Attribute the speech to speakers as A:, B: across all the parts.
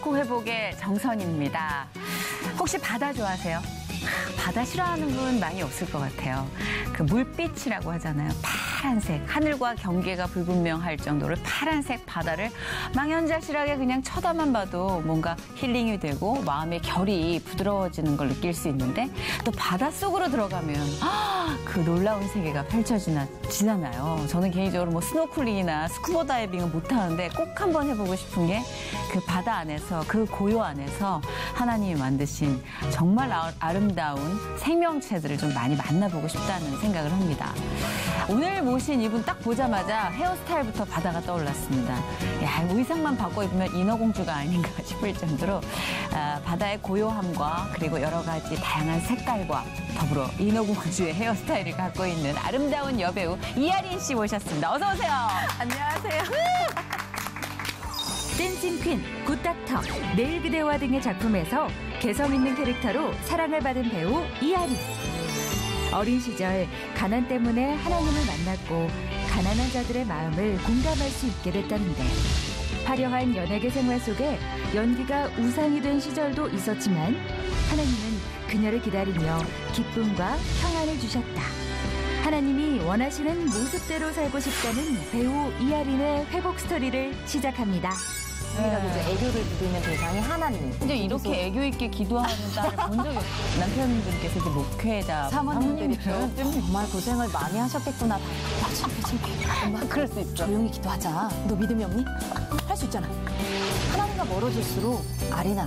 A: 좋고 회복의 정선입니다. 혹시 바다 좋아하세요? 바다 싫어하는 분 많이 없을 것 같아요. 그 물빛이라고 하잖아요. 파란색, 하늘과 경계가 불분명할 정도로 파란색 바다를 망연자실하게 그냥 쳐다만 봐도 뭔가 힐링이 되고 마음의 결이 부드러워지는 걸 느낄 수 있는데 또 바닷속으로 들어가면 그 놀라운 세계가 펼쳐지잖아요. 저는 개인적으로 뭐 스노클링이나 스쿠버 다이빙은 못하는데 꼭 한번 해보고 싶은 게 그 바다 안에서 그 고요 안에서 하나님이 만드신 정말 아름다운 생명체들을 좀 많이 만나보고 싶다는 생각을 합니다. 오늘 모신 이분 딱 보자마자 헤어스타일부터 바다가 떠올랐습니다. 야, 의상만 바꿔 입으면 인어공주가 아닌가 싶을 정도로 바다의 고요함과 그리고 여러 가지 다양한 색깔과 더불어 인어공주의 헤어스타일을 갖고 있는 아름다운 여배우 이하린 씨 모셨습니다. 어서 오세요.
B: 안녕하세요.
C: 댄싱 퀸, 굿닥터, 내일 그대와 등의 작품에서 개성 있는 캐릭터로 사랑을 받은 배우 이하린. 어린 시절 가난 때문에 하나님을 만났고 가난한 자들의 마음을 공감할 수 있게 됐다는데 화려한 연예계 생활 속에 연기가 우상이 된 시절도 있었지만 하나님은 그녀를 기다리며 기쁨과 평안을 주셨다. 하나님이 원하시는 모습대로 살고 싶다는 배우 이하린의 회복 스토리를 시작합니다.
B: 저희가 이제 애교를 부리는 대상이 하나님.
A: 근데 이렇게 애교 있게 기도하는 딸을 본 적이 없어요. 남편분께서 이제 목회자
B: 사모님들이 정말 고생을 많이 하셨겠구나. 엄마
A: 그럴 수 있죠.
B: 조용히 기도하자. 너 믿음이 없니? 할 수 있잖아. 하나님과 멀어질수록 아리나,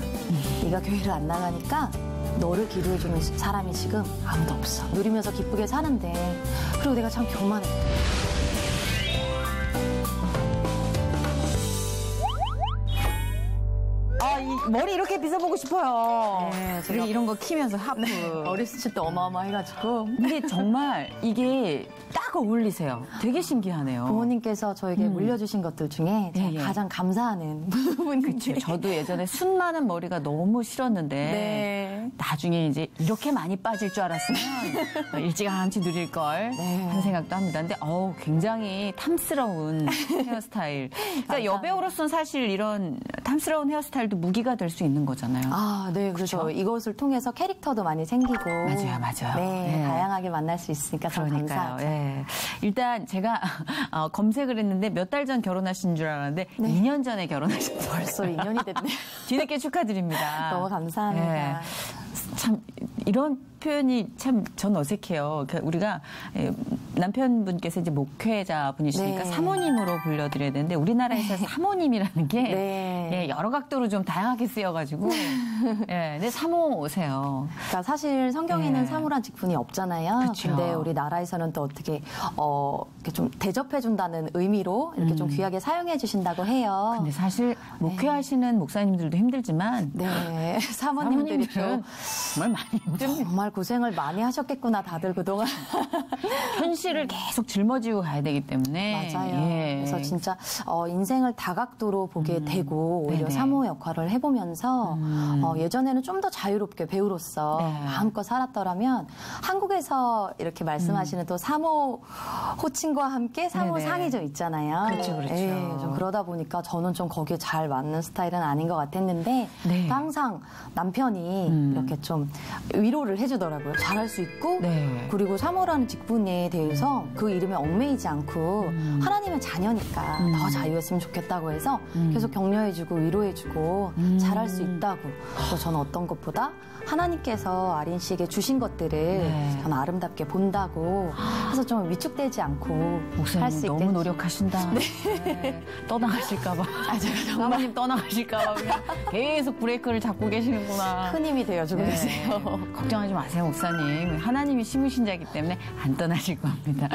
B: 네가 교회를 안 나가니까 너를 기도해주는 사람이 지금 아무도 없어. 누리면서 기쁘게 사는데 그리고 내가 참 교만해.
A: 머리 이렇게 빗어보고 싶어요.
B: 네,
A: 그리고 이런 거 키면서 하프.
B: 어렸을 때 어마어마해가지고.
A: 근데 정말 이게 딱 어울리세요. 되게 신기하네요.
B: 부모님께서 저에게 물려주신 것들 중에 제가
A: 예.
B: 가장 감사하는 부분인데.
A: 그렇죠. 저도 예전에 순 많은 머리가 너무 싫었는데
B: 네.
A: 나중에 이제 이렇게 많이 빠질 줄 알았으면 일찌감치 누릴 걸
B: 네.
A: 하는 생각도 합니다. 근데 굉장히 탐스러운 헤어스타일. 그러니까 여배우로서는 사실 이런 탐스러운 헤어스타일도 무기가 될 수 있는 거잖아요.
B: 아, 네. 그렇죠. 이것을 통해서 캐릭터도 많이 생기고.
A: 맞아요.
B: 네.
A: 네.
B: 다양하게 만날 수 있으니까 참 감사하죠.
A: 예. 일단 제가 검색을 했는데 몇 달 전 결혼하신 줄 알았는데 2년 전에 결혼하셨어요.
B: 벌써 2년이 됐네.
A: 뒤늦게 축하드립니다.
B: 너무 감사합니다.
A: 예. 참 이런 표현이 참 전 어색해요. 그러니까 우리가 남편분께서 이제 목회자 분이시니까
B: 네.
A: 사모님으로 불러드려야 되는데 우리나라에서 사모님이라는 게
B: 네.
A: 여러 각도로 좀 다양하게 쓰여가지고 근데 사모 오세요.
B: 그러니까 사실 성경에는 사모란 직분이 없잖아요.
A: 그쵸.
B: 근데 우리나라에서는 또 어떻게 이렇게 좀 대접해준다는 의미로 이렇게 좀 귀하게 사용해 주신다고 해요.
A: 근데 사실 목회하시는 목사님들도 힘들지만
B: 네. 사모님들이 또
A: 정말 많이 힘듭니다.
B: 정말 고생을 많이 하셨겠구나 다들 그동안.
A: 현실을 계속 짊어지고 가야 되기 때문에
B: 맞아요.
A: 예.
B: 그래서 진짜 인생을 다각도로 보게 되고 오히려
A: 네네.
B: 사모 역할을 해보면서 예전에는 좀 더 자유롭게 배우로서 마음껏 살았더라면 한국에서 이렇게 말씀하시는 또 사모 호칭과 함께 사모상이 좀 있잖아요.
A: 그렇죠.
B: 예, 좀 그러다 보니까 저는 좀 거기에 잘 맞는 스타일은 아닌 것 같았는데
A: 네.
B: 항상 남편이 이렇게 좀 위로를 해주더라고요. 잘할 수 있고
A: 네.
B: 그리고 사모라는 직분에 대해서 그 이름에 얽매이지 않고 하나님의 자녀니까 더 자유했으면 좋겠다고 해서 계속 격려해주고 위로해주고 잘할 수 있다고. 그래서 저는 어떤 것보다 하나님께서 아린 씨에게 주신 것들을 저는 아름답게 본다고 해서 좀 위축되지 않고 할 수
A: 목사님
B: 있게
A: 너무 노력하신다. 네. 떠나가실까봐. 사모님 떠나가실까봐 그냥 계속 브레이크를 잡고 계시는구나.
B: 큰 힘이 되어주고 계세요.
A: 걱정하지 마세요, 목사님. 하나님이 심으신 자이기 때문에 안 떠나실 겁니다.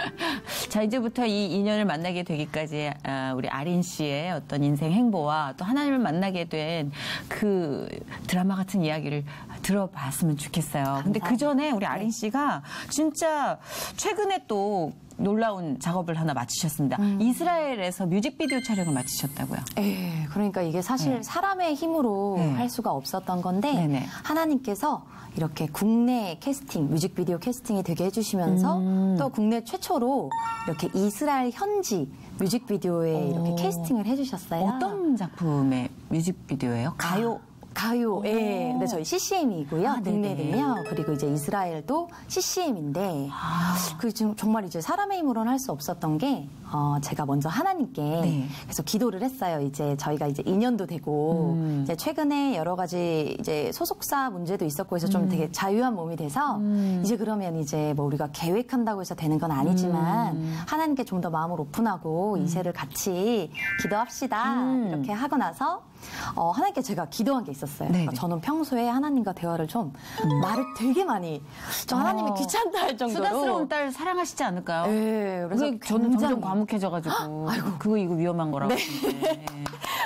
A: 자, 이제부터 이 인연을 만나게 되기까지 우리 아린 씨의 어떤 인생 행보와 또 하나님을 만나게 된 그 드라마 같은 이야기를 들어봤으면 좋겠어요. 근데 그 전에 우리 아린 씨가 진짜 최근에 또 놀라운 작업을 하나 마치셨습니다. 이스라엘에서 뮤직비디오 촬영을 마치셨다고요.
B: 예, 그러니까 이게 사실 사람의 힘으로 할 수가 없었던 건데
A: 네네.
B: 하나님께서 이렇게 국내 캐스팅, 뮤직비디오 캐스팅이 되게 해주시면서 또 국내 최초로 이렇게 이스라엘 현지 뮤직비디오에 이렇게 캐스팅을 해주셨어요.
A: 어떤 작품의 뮤직비디오예요? 가요?
B: 가요, 예. 근데 저희 CCM이고요.
A: 네네.
B: 국내는요. 그리고 이제 이스라엘도 CCM인데, 그 지금 정말 이제 사람의 힘으로는 할 수 없었던 게, 제가 먼저 하나님께
A: 네.
B: 계속 기도를 했어요. 이제 저희가 이제 2년도 되고, 이제 최근에 여러 가지 이제 소속사 문제도 있었고 해서 좀 되게 자유한 몸이 돼서, 이제 그러면 이제 뭐 우리가 계획한다고 해서 되는 건 아니지만, 하나님께 좀 더 마음을 오픈하고, 이 세를 같이 기도합시다. 이렇게 하고 나서, 하나님께 제가 기도한 게 있었어요. 그러니까 저는 평소에 하나님과 대화를 좀 말을 되게 많이 저 하나님이 귀찮다 할 정도로
A: 수다스러운 딸 사랑하시지 않을까요?
B: 네, 그래서
A: 저는 점점 과묵해져가지고 아이고 이거 위험한 거라고. 네.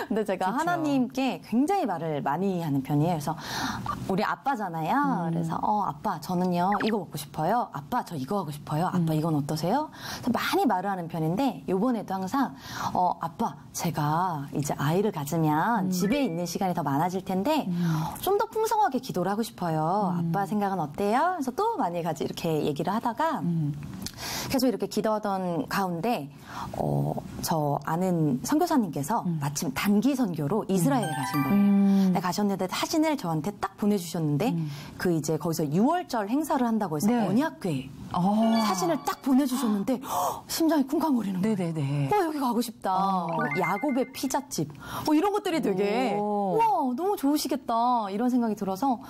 B: 근데 제가
A: 그쵸.
B: 하나님께 굉장히 말을 많이 하는 편이에요. 그래서 우리 아빠잖아요. 그래서 아빠 저는요 이거 먹고 싶어요. 아빠 저 이거 하고 싶어요. 아빠 이건 어떠세요? 그래서 많이 말을 하는 편인데 요번에도 항상 아빠 제가 이제 아이를 가지면 집에 있는 시간이 더 많아질 텐데 좀 더 풍성하게 기도를 하고 싶어요. 아빠 생각은 어때요? 그래서 또 많이 이렇게 얘기를 하다가 계속 이렇게 기도하던 가운데 저 아는 선교사님께서 마침 단기 선교로 이스라엘에 가신 거예요. 네, 가셨는데 사진을 저한테 딱 보내주셨는데 그 이제 거기서 6월절 행사를 한다고 해서
A: 네.
B: 언약궤 사진을 딱 보내주셨는데 심장이 쿵쾅거리는 거예요.
A: 네네네.
B: 여기 가고 싶다. 그리고 야곱의 피자집 이런 것들이 되게 와 너무 좋으시겠다 이런 생각이 들어서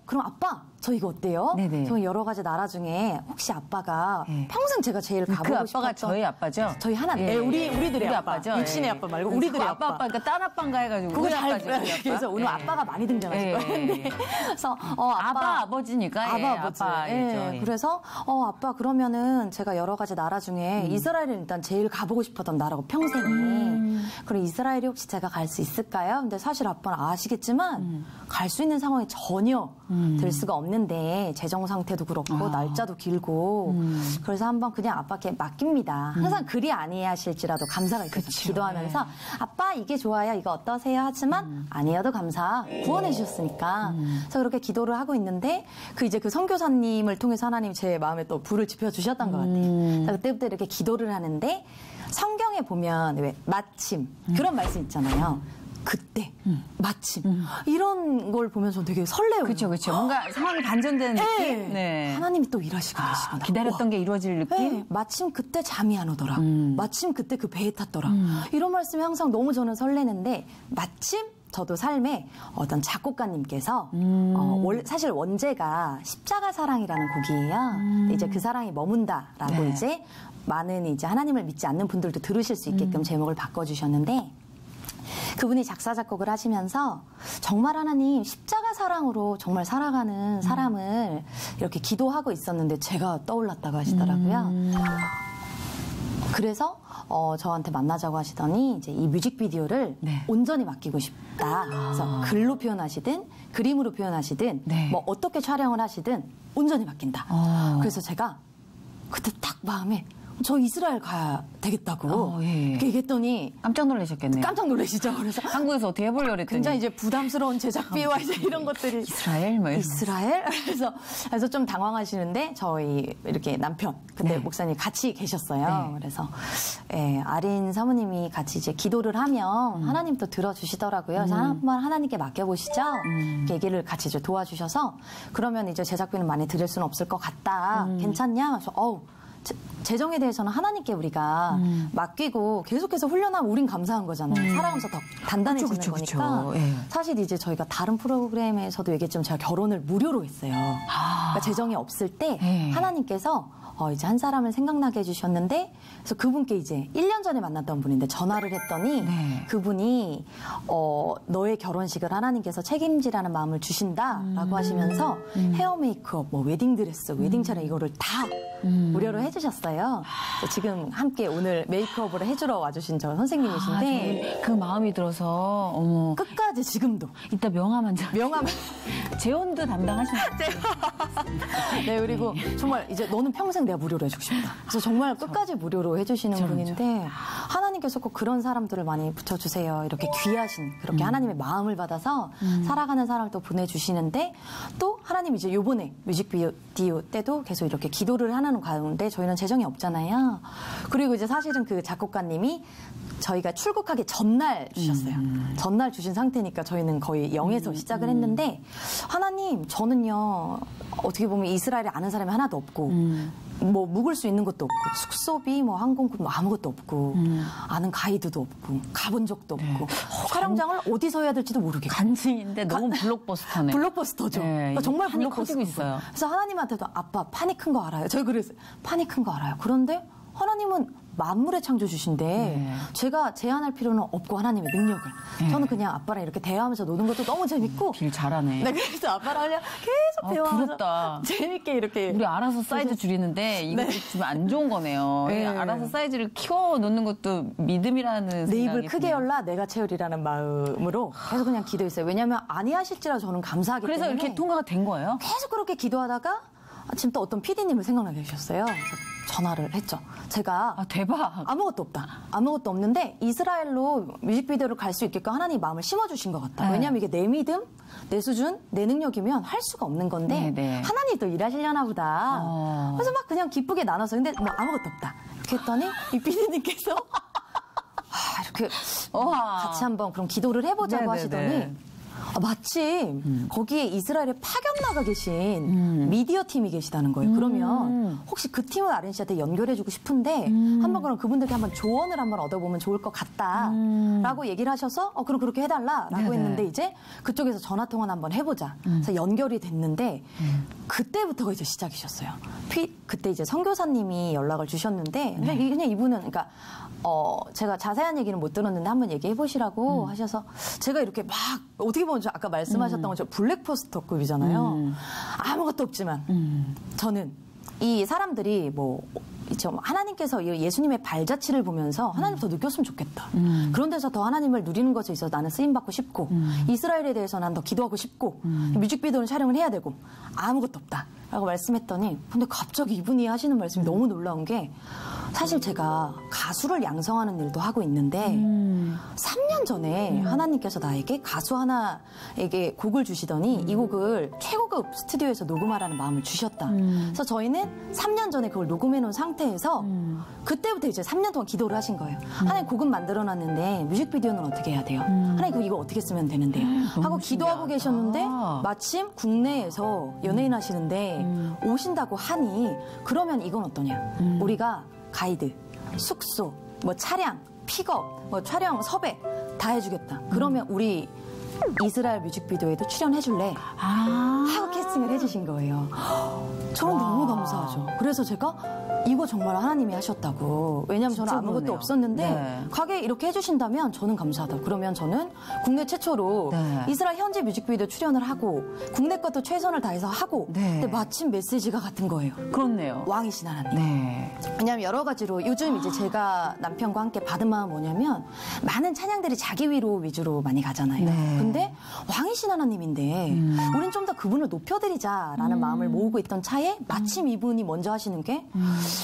B: 그럼 아빠 저 이거 어때요?
A: 네네.
B: 저 여러 가지 나라 중에 혹시 아빠가
A: 네.
B: 평생 제가 제일 가보고
A: 그 아빠가
B: 싶었던
A: 저희 아빠죠?
B: 저희 하나님
A: 예.
B: 우리들의
A: 우리
B: 아빠
A: 아빠죠?
B: 육신의
A: 예.
B: 아빠 말고 우리들의 아빠
A: 그러니까 딴 아빠인가 해가지고
B: 그거
A: 우리
B: 잘
A: 아빠죠, 우리 아빠.
B: 그래서 오늘
A: 예.
B: 아빠가 많이 등장하실
A: 예.
B: 거예요. 그래서
A: 아빠 아버지니까 예,
B: 아버지.
A: 아빠이죠.
B: 예.
A: 예.
B: 그래서 아빠 그러면은 제가 여러 가지 나라 중에 이스라엘을 일단 제일 가보고 싶었던 나라고 평생에. 그럼 이스라엘이 혹시 제가 갈 수 있을까요? 근데 사실 아빠는 아시겠지만 갈 수 있는 상황이 전혀 될 수가 없는데 재정 상태도 그렇고 날짜도 길고 그래서 한번 그냥 아빠께 맡깁니다. 항상 그리 아니하실지라도 감사가 있어서 기도하면서 아빠 이게 좋아요 이거 어떠세요 하지만 아니어도 감사 구원해 주셨으니까 그래서 그렇게 기도를 하고 있는데 이제 그 선교사님을 통해서 하나님 제 마음에 또 불을 지펴 주셨던 것 같아요. 그래서 그때부터 이렇게 기도를 하는데 성경에 보면 왜 마침 그런 말씀 있잖아요. 그때 마침 이런 걸 보면서 되게 설레요.
A: 그렇죠. 뭔가 상황이 반전되는 느낌. 네.
B: 하나님이 또 일하시고 계시구나.
A: 기다렸던 게 이루어질 느낌.
B: 네, 마침 그때 잠이 안 오더라. 마침 그때 그 배에 탔더라. 이런 말씀이 항상 너무 저는 설레는데 마침 저도 삶에 어떤 작곡가님께서 사실 원제가 십자가 사랑이라는 곡이에요. 근데 이제 그 사랑이 머문다라고
A: 네.
B: 이제 많은 이제 하나님을 믿지 않는 분들도 들으실 수 있게끔 제목을 바꿔주셨는데 그분이 작사 작곡을 하시면서 정말 하나님 십자가 사랑으로 정말 살아가는 사람을 이렇게 기도하고 있었는데 제가 떠올랐다고 하시더라고요. 그래서 저한테 만나자고 하시더니 이제 이 뮤직비디오를
A: 네.
B: 온전히 맡기고 싶다. 그래서 글로 표현하시든 그림으로 표현하시든
A: 네.
B: 뭐 어떻게 촬영을 하시든 온전히 맡긴다. 그래서 제가 그때 딱 마음에 저 이스라엘 가야 되겠다고
A: 예.
B: 이렇게 얘기했더니
A: 깜짝 놀라셨겠네요.
B: 깜짝 놀라시죠. 그래서
A: 한국에서 어떻게 해보려고 그랬더니
B: 굉장히 이제 부담스러운 제작비와 이제 이런 것들이
A: 이스라엘 뭐 이런
B: 이스라엘? 그래서 좀 당황하시는데 저희 이렇게 남편 그때
A: 네.
B: 목사님 같이 계셨어요.
A: 네.
B: 그래서 아린 사모님이 같이 이제 기도를 하면 하나님 또 들어주시더라고요. 그래서 한번 하나님께 맡겨보시죠. 이렇게 얘기를 같이 이제 도와주셔서 그러면 이제 제작비는 많이 드릴 수는 없을 것 같다. 괜찮냐? 그래서 재정에 대해서는 하나님께 우리가 맡기고 계속해서 훈련하면 우린 감사한 거잖아요. 살아가면서 더 단단해지는
A: 그쵸.
B: 거니까.
A: 예.
B: 사실 이제 저희가 다른 프로그램에서도 얘기했지만 제가 결혼을 무료로 했어요. 그러니까 재정이 없을 때
A: 예.
B: 하나님께서 이제 한 사람을 생각나게 해주셨는데 그래서 그분께 이제 1년 전에 만났던 분인데 전화를 했더니
A: 네.
B: 그분이 너의 결혼식을 하나님께서 책임지라는 마음을 주신다라고 하시면서 헤어 메이크업, 뭐 웨딩드레스, 웨딩 차량 이거를 다 무료로 해주셨어요. 그래서 지금 함께 오늘 메이크업을 해주러 와주신 저 선생님이신데
A: 그 마음이 들어서 어머
B: 끝까지 지금도
A: 이따 명함 한 장. 재혼도 담당하시는
B: 네, 그리고 정말 이제 너는 평생 내가 무료로 해주고 싶다. 그래서 정말 끝까지 무료로 해주시는 분인데 하나님께서 꼭 그런 사람들을 많이 붙여주세요. 이렇게 귀하신 그렇게 하나님의 마음을 받아서 살아가는 사람을 또 보내주시는데 또 하나님 이제 요번에 뮤직비디오 때도 계속 이렇게 기도를 하는 가운데 저희는 재정이 없잖아요. 그리고 이제 사실은 그 작곡가님이 저희가 출국하기 전날 주셨어요. 전날 주신 상태니까 저희는 거의 0에서 시작을 했는데 하나님 저는요 어떻게 보면 이스라엘에 아는 사람이 하나도 없고 뭐 묵을 수 있는 것도 없고 숙소비 뭐 항공권 뭐 아무것도 없고 아는 가이드도 없고 가본 적도 없고 촬영장을 어디서 해야 될지도 모르겠고
A: 간증인데 너무 블록버스터네.
B: 블록버스터죠.
A: 네,
B: 그러니까 정말
A: 판이
B: 블록버스터.
A: 커지고 있어요.
B: 그래서 하나님한테도 아빠 판이 큰 거 알아요. 저희 그랬어요. 판이 큰 거 알아요. 그런데 하나님은 만물의 창조주신데
A: 네.
B: 제가 제한할 필요는 없고 하나님의 능력을 저는 그냥 아빠랑 이렇게 대화하면서 노는 것도 너무 재밌고
A: 길 잘하네.
B: 네, 그래서 아빠랑 그냥 계속 대화하면서
A: 부럽다.
B: 재밌게 이렇게
A: 우리 알아서 사이즈 줄이는데 이거 주면 안 좋은 거네요.
B: 네.
A: 알아서 사이즈를 키워 놓는 것도 믿음이라는
B: 내
A: 생각이
B: 입을 크게
A: 드네요.
B: 열라 내가 채우리라는 마음으로 계속 그냥 기도했어요. 왜냐하면 아니하실지라 저는 감사하기
A: 그래서
B: 때문에
A: 이렇게 통과가 된 거예요?
B: 계속 그렇게 기도하다가 아침 또 어떤 PD님을 생각나게 해주셨어요. 그래서 전화를 했죠. 제가
A: 아, 대박.
B: 아무것도 없다. 아무것도 없는데 이스라엘로 뮤직비디오를 갈 수 있게끔 하나님 마음을 심어주신 것 같다.
A: 네.
B: 왜냐하면 이게 내 믿음, 내 수준, 내 능력이면 할 수가 없는 건데
A: 네.
B: 하나님이 또 일하시려나 보다. 그래서 막 그냥 기쁘게 나눠서 근데 뭐 아무것도 없다. 이렇게 했더니 이 PD님께서 이렇게 같이 한번 그럼 기도를 해보자고 하시더니 마침 거기에 이스라엘에 파견 나가 계신 미디어 팀이 계시다는 거예요. 그러면 혹시 그 팀을 아렌 씨한테 연결해주고 싶은데 한번 그럼 그분들께 한번 조언을 한번 얻어보면 좋을 것 같다라고 얘기를 하셔서 그럼 그렇게 해달라라고
A: 네네.
B: 했는데 이제 그쪽에서 전화 통화 한번 해보자. 그래서 연결이 됐는데 그때부터가 이제 시작이셨어요. 그때 이제 선교사님이 연락을 주셨는데 그냥 이분은 그러니까. 제가 자세한 얘기는 못 들었는데 한번 얘기해 보시라고 하셔서 제가 이렇게 막 어떻게 보면 아까 말씀하셨던 것처럼 블랙포스터급이잖아요. 아무것도 없지만 저는 이 사람들이 뭐 하나님께서 예수님의 발자취를 보면서 하나님부터 느꼈으면 좋겠다. 그런 데서 더 하나님을 누리는 것에 있어서 나는 쓰임받고 싶고 이스라엘에 대해서 난 더 기도하고 싶고 뮤직비디오는 촬영을 해야 되고 아무것도 없다. 라고 말씀했더니 근데 갑자기 이분이 하시는 말씀이 너무 놀라운 게 사실 제가 가수를 양성하는 일도 하고 있는데 3년 전에 하나님께서 나에게 가수 하나에게 곡을 주시더니 이 곡을 최고급 스튜디오에서 녹음하라는 마음을 주셨다. 그래서 저희는 3년 전에 그걸 녹음해 놓은 상태에서 그때부터 이제 3년 동안 기도를 하신 거예요. 하나님 곡은 만들어 놨는데 뮤직비디오는 어떻게 해야 돼요? 하나님 이거 어떻게 쓰면 되는데요? 하고 기도하고 계셨는데 마침 국내에서 연예인 하시는데 오신다고 하니 그러면 이건 어떠냐? 우리가 가이드, 숙소, 뭐 차량, 픽업, 뭐 촬영, 섭외 다 해주겠다. 그러면 우리 이스라엘 뮤직비디오에도 출연해줄래? 하고 캐스팅을 해주신 거예요. 저는 너무 감사하죠. 그래서 제가 이거 정말 하나님이 하셨다고. 왜냐하면 저는 아무것도
A: 그러네요.
B: 없었는데
A: 네.
B: 가게 이렇게 해주신다면 저는 감사하다. 그러면 저는 국내 최초로
A: 네.
B: 이스라엘 현지 뮤직비디오 출연을 하고 국내 것도 최선을 다해서 하고
A: 네.
B: 근데 마침 메시지가 같은 거예요.
A: 그렇네요.
B: 왕이신 하나님.
A: 네.
B: 왜냐하면 여러 가지로 요즘 이제 제가 남편과 함께 받은 마음은 뭐냐면 많은 찬양들이 자기 위로 위주로 많이 가잖아요.
A: 네.
B: 근데 왕이신 하나님인데 우린 좀 더 그분을 높여드리자라는 마음을 모으고 있던 차에 마침 이분이 먼저 하시는 게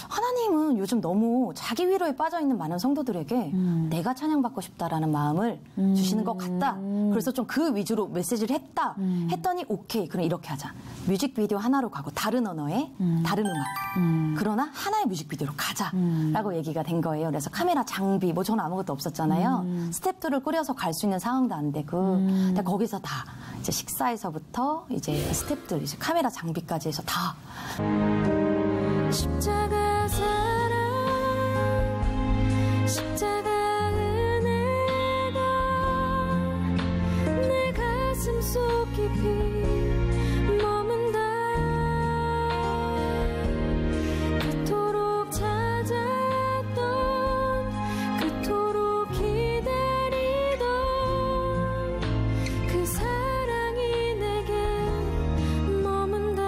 B: 하나님은 요즘 너무 자기 위로에 빠져있는 많은 성도들에게 내가 찬양받고 싶다라는 마음을 주시는 것 같다. 그래서 좀 그 위주로 메시지를 했다. 했더니 오케이 그럼 이렇게 하자. 뮤직비디오 하나로 가고 다른 언어의 다른 음악 그러나 하나의 뮤직비디오로 가자라고 얘기가 된 거예요. 그래서 카메라 장비 뭐 저는 아무것도 없었잖아요. 스태프들을 꾸려서 갈 수 있는 상황도 안 되고 근데 거기서 다 이제 식사에서부터 이제 스태프들 이제 카메라 장비까지 해서 다
D: 십자가 사랑 십자가 은혜가 내 가슴 속 깊이 머문다 그토록 찾았던 그토록 기다리던 그 사랑이 내게 머문다.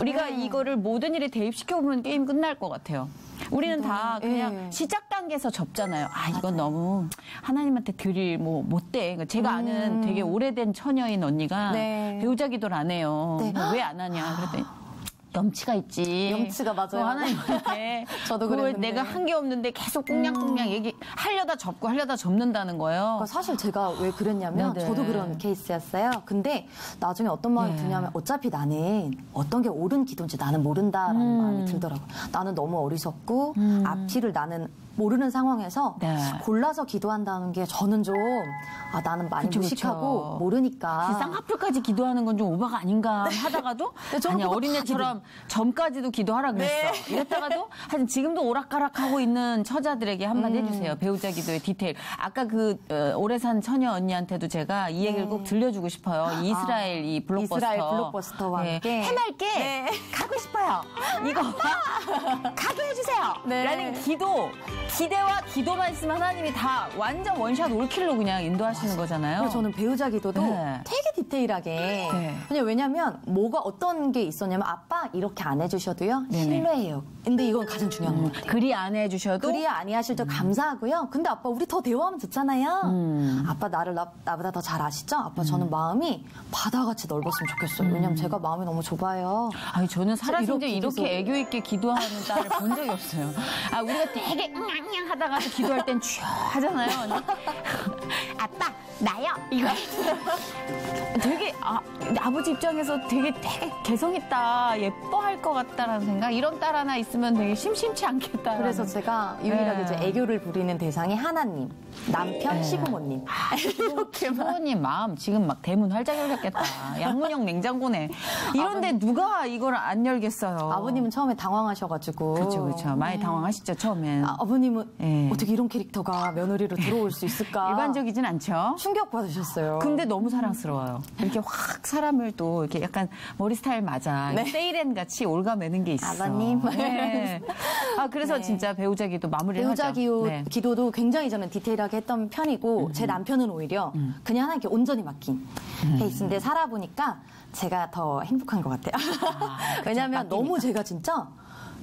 A: 우리가 이거를 모든 일에 대입시켜보면 게임 끝날 것 같아요. 우리는 다 그냥 시작 단계에서 접잖아요. 이건 너무 하나님한테 드릴 못 돼. 제가 아는 되게 오래된 처녀인 언니가
B: 네.
A: 배우자 기도를 안 해요.
B: 네.
A: 왜 안 하냐 그랬더니 염치가 있지.
B: 염치가 맞아요.
A: 하나님한테.
B: 저도
A: 그걸
B: 그랬는데.
A: 내가 한 게 없는데 계속 꽁냥꽁냥 하려다 접는다는 거예요.
B: 그러니까 사실 제가 왜 그랬냐면
A: 네네.
B: 저도 그런 케이스였어요. 근데 나중에 어떤 마음이
A: 네.
B: 드냐면 어차피 나는 어떤 게 옳은 기도인지 나는 모른다라는 마음이 들더라고요. 나는 너무 어리석고 앞뒤를 나는 모르는 상황에서
A: 네.
B: 골라서 기도한다는 게 저는 좀 나는 많이
A: 그쵸,
B: 무식하고
A: 그쵸.
B: 모르니까
A: 쌍꺼풀까지 기도하는 건 좀 오바가 아닌가 하다가도
B: 저는
A: 아니
B: 그거
A: 어린애처럼 점까지도 기도하라 그랬어. 이랬다가도 하여튼 지금도 오락가락하고 있는 처자들에게 한마디 해주세요. 배우자 기도의 디테일. 아까 그 오래 산 처녀 언니한테도 제가 이 얘기를 꼭 들려주고 싶어요. 이스라엘 이 블록버스터.
B: 이스라엘 블록버스터와 함께.
A: 해맑게 가고 싶어요. 이거 가게 해주세요.
B: 네.
A: 라는 기대와 기도만 있으면 하나님이 다 완전 원샷 올킬로 그냥 인도하시는 거잖아요.
B: 그리고 저는 배우자 기도도
A: 네.
B: 되게 디테일하게.
A: 네.
B: 그냥 왜냐면 뭐가 어떤 게 있었냐면 아빠 이렇게 안 해주셔도요.
A: 네네.
B: 신뢰해요. 근데 이건 가장 중요한 것 같아요.
A: 그리 안 해주셔도
B: 그리 아니하실 때 감사하고요. 근데 아빠 우리 더 대화하면 좋잖아요. 아빠 나를 나보다 더 잘 아시죠? 아빠 저는 마음이 바다같이 넓었으면 좋겠어요. 왜냐면 제가 마음이 너무 좁아요.
A: 아니 저는 살아서
B: 이렇게
A: 이렇게
B: 계속-
A: 애교 있게 기도하는 딸을 본 적이 없어요. 우리가 되게 냥냥 하다가도 기도할 땐 쥐어 하잖아요. 아빠 나요 이거 되게 아버지 입장에서 되게 개성 있다 예뻐할 것 같다라는 생각. 이런 딸 하나 있으면 되게 심심치 않겠다.
B: 그래서 제가 유일하게
A: 네.
B: 이제 애교를 부리는 대상이 하나님, 남편, 시부모님. 이렇게
A: 부모님 마음 지금 막 대문 활짝 열렸겠다. 양문형 냉장고네. 이런데 누가 이걸 안 열겠어요.
B: 아버님은 처음에 당황하셔가지고.
A: 그렇죠. 많이 당황하시죠 처음엔.
B: 아버님은
A: 네.
B: 어떻게 이런 캐릭터가 며느리로 들어올 수 있을까?
A: 일반적이진 않죠.
B: 충격 받으셨어요.
A: 근데 너무 사랑스러워요. 이렇게 확 사람을 또 이렇게 약간 머리 스타일 맞아.
B: 네.
A: 세이렌 같이 올가매는 게 있어.
B: 아버님.
A: 네. 그래서
B: 네.
A: 진짜 배우자 기도 마무리를
B: 배우자
A: 하죠. 네.
B: 기도도 굉장히 저는 디테일하게 했던 편이고 제 남편은 오히려 그냥 하나님께 온전히 맡긴 케이스인데 살아보니까 제가 더 행복한 것 같아요. 왜냐하면 너무 제가 진짜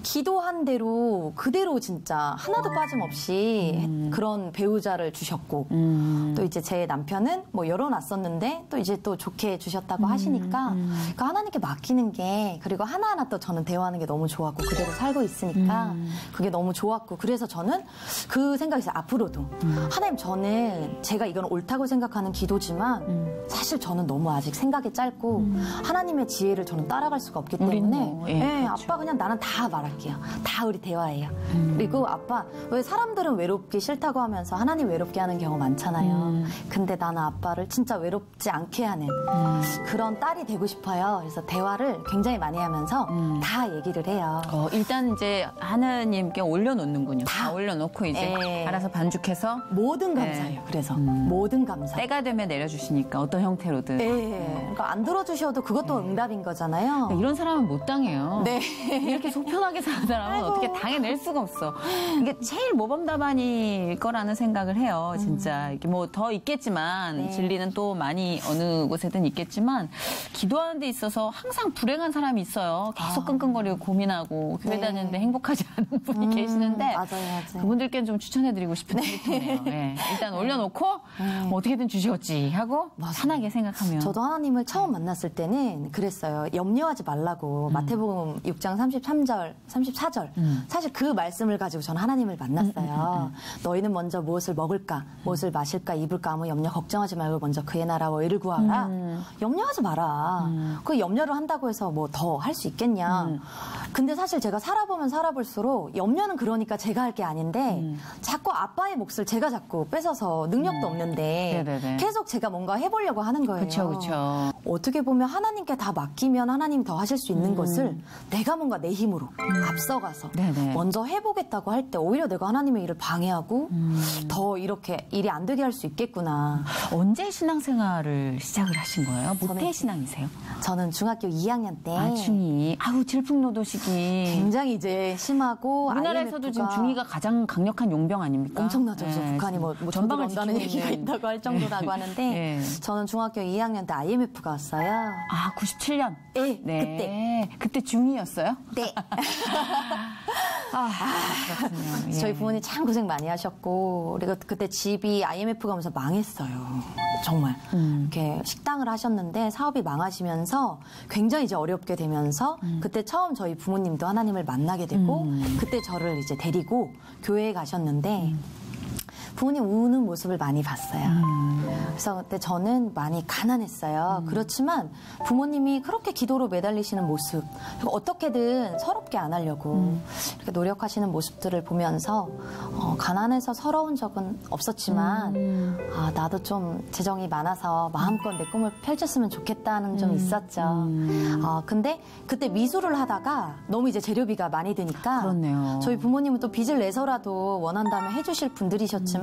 B: 기도한 대로 그대로 진짜 하나도 빠짐없이 그런 배우자를 주셨고 또 이제 제 남편은 뭐 열어놨었는데 또 이제 또 좋게 주셨다고 하시니까 그러니까 하나님께 맡기는 게 그리고 하나하나 또 저는 대화하는 게 너무 좋았고 그대로 살고 있으니까 그게 너무 좋았고 그래서 저는 그 생각이 있어요. 앞으로도 하나님 저는 제가 이건 옳다고 생각하는 기도지만 사실 저는 너무 아직 생각이 짧고 하나님의 지혜를 저는 따라갈 수가 없기
A: 우린
B: 때문에
A: 뭐, 예, 그렇죠.
B: 아빠 그냥 나는 다 말할게요. 다 우리 대화해요. 그리고 아빠 왜 사람들은 외롭기 싫다고 하면서 하나님 외롭게 하는 경우 많잖아요. 근데 나는 아빠를 진짜 외롭지 않게 하는 그런 딸이 되고 싶어요. 그래서 대화를 굉장히 많이 하면서 다 얘기를 해요.
A: 일단 이제 하나님께 올려놓는군요. 다
B: 다.
A: 올려놓고 이제
B: 네.
A: 알아서 반죽해서
B: 모든 감사해요. 그래서 모든 감사.
A: 때가 되면 내려주시니까 어떤 형태로든.
B: 네. 그러니까 안 들어주셔도 그것도 응답인 거잖아요.
A: 이런 사람은 못 당해요.
B: 네.
A: 이렇게 속편하게 사는 사람은 어떻게 당해낼 수가 없어. 이게 제일 모범답안일 거라는 생각을 해요. 진짜 이렇게 뭐 더 있겠지만
B: 네.
A: 진리는 또 많이 어느 곳에든 있겠지만 기도하는 데 있어서 항상 불행한 사람이 있어요. 계속 끙끙거리고 고민하고 교회
B: 네.
A: 다니는데 행복하지 않은 분이 계시는데
B: 맞아요.
A: 그분들께는 좀 추천해드리고 싶은 캐릭터네요. 네. 일단 올려놓고 뭐 어떻게든 주시겠지 하고 편하게 생각하면.
B: 저도 하나님을 처음 만났을 때는 그랬어요. 염려하지 말라고 마태복음 6장 33절, 34절. 사실 그 말씀을 가지고 저는 하나님을 만났어요. 너희는 먼저 무엇을 먹을까, 무엇을 마실까, 입을까 아무 염려 걱정하지 말고 먼저 그의 나라와 의를 구하라. 염려하지 마라. 그 염려를 한다고 해서 뭐 더 할 수 있겠냐. 근데 사실 제가 살아보면 살아볼수록 염려는 그러니까 제가 할 게 아닌데 자꾸 아빠의 몫을 제가 자꾸 뺏어서 능력도 없는데
A: 네네네.
B: 계속 제가 뭔가 해보려고 하는 거예요.
A: 그쵸.
B: 어떻게 보면 하나님께 다 맡기면 하나님이 더 하실 수 있는 것을 내가 뭔가 내 힘으로 앞서가서
A: 네네.
B: 먼저 해보겠다고 할 때 오히려 내가 하나님의 일을 방해하고 더 이렇게 일이 안 되게 할 수 있겠구나.
A: 언제 신앙생활을 시작을 하신 거예요? 모태 신앙이세요?
B: 저는 중학교 2학년 때
A: 중2. 질풍노도시기.
B: 굉장히 이제 심하고
A: 우리나라에서도 지금
B: IMF 가
A: 중2가 가장 강력한 용병 아닙니까?
B: 엄청나죠. 그래서
A: 네,
B: 북한이 뭐
A: 전방을
B: 전방을 온다는
A: 지키고
B: 얘기가
A: 있는.
B: 있다고 할 정도라고 하는데
A: 네.
B: 저는 중학교 2학년 때 IMF가 왔어요.
A: 97년.
B: 네, 그때.
A: 그때 중2였어요?
B: 네.
A: 그렇군요. 예.
B: 저희 부모님 참 고생 많이 하셨고, 그리고 그때 집이 IMF 가면서 망했어요. 정말. 이렇게 식당을 하셨는데 사업이 망하시면서 굉장히 이제 어렵게 되면서 그때 처음 저희 부모님도 하나님을 만나게 되고 그때 저를 이제 데리고 교회에 가셨는데 부모님 우는 모습을 많이 봤어요. 그래서 그때 저는 많이 가난했어요. 그렇지만 부모님이 그렇게 기도로 매달리시는 모습, 어떻게든 서럽게 안 하려고 이렇게 노력하시는 모습들을 보면서 가난해서 서러운 적은 없었지만 나도 좀 재정이 많아서 마음껏 내 꿈을 펼쳤으면 좋겠다는 좀 있었죠. 근데 그때 미술을 하다가 너무 이제 재료비가 많이 드니까
A: 그렇네요.
B: 저희 부모님은 또 빚을 내서라도 원한다면 해주실 분들이셨지만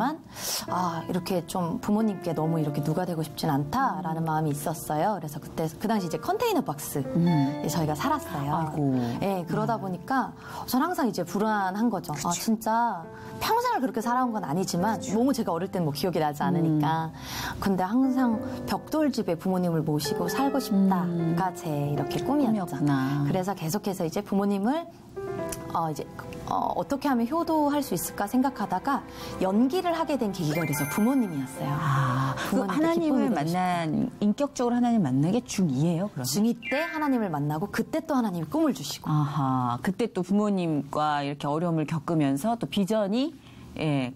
B: 이렇게 좀 부모님께 너무 이렇게 누가 되고 싶진 않다라는 마음이 있었어요. 그래서 그때 그 당시 이제 컨테이너 박스 저희가 살았어요.
A: 아이고.
B: 네, 그러다 보니까 전 항상 이제 불안한 거죠. 진짜 평생을 그렇게 살아온 건 아니지만 너무 제가 어릴 땐 뭐 기억이 나지 않으니까. 근데 항상 벽돌집에 부모님을 모시고 살고 싶다가 제 이렇게 꿈이었죠.
A: 꿈이었구나.
B: 그래서 계속해서 이제 부모님을 어떻게 하면 효도할 수 있을까 생각하다가 연기를 하게 된 계기가 그래서 부모님이었어요.
A: 그
B: 부모님께
A: 하나님을
B: 기쁨이 되고
A: 만난, 인격적으로 하나님 만난 게 중2예요, 그러면?
B: 중2 때 하나님을 만나고 그때 또 하나님이 꿈을 주시고
A: 아하. 그때 또 부모님과 이렇게 어려움을 겪으면서 또 비전이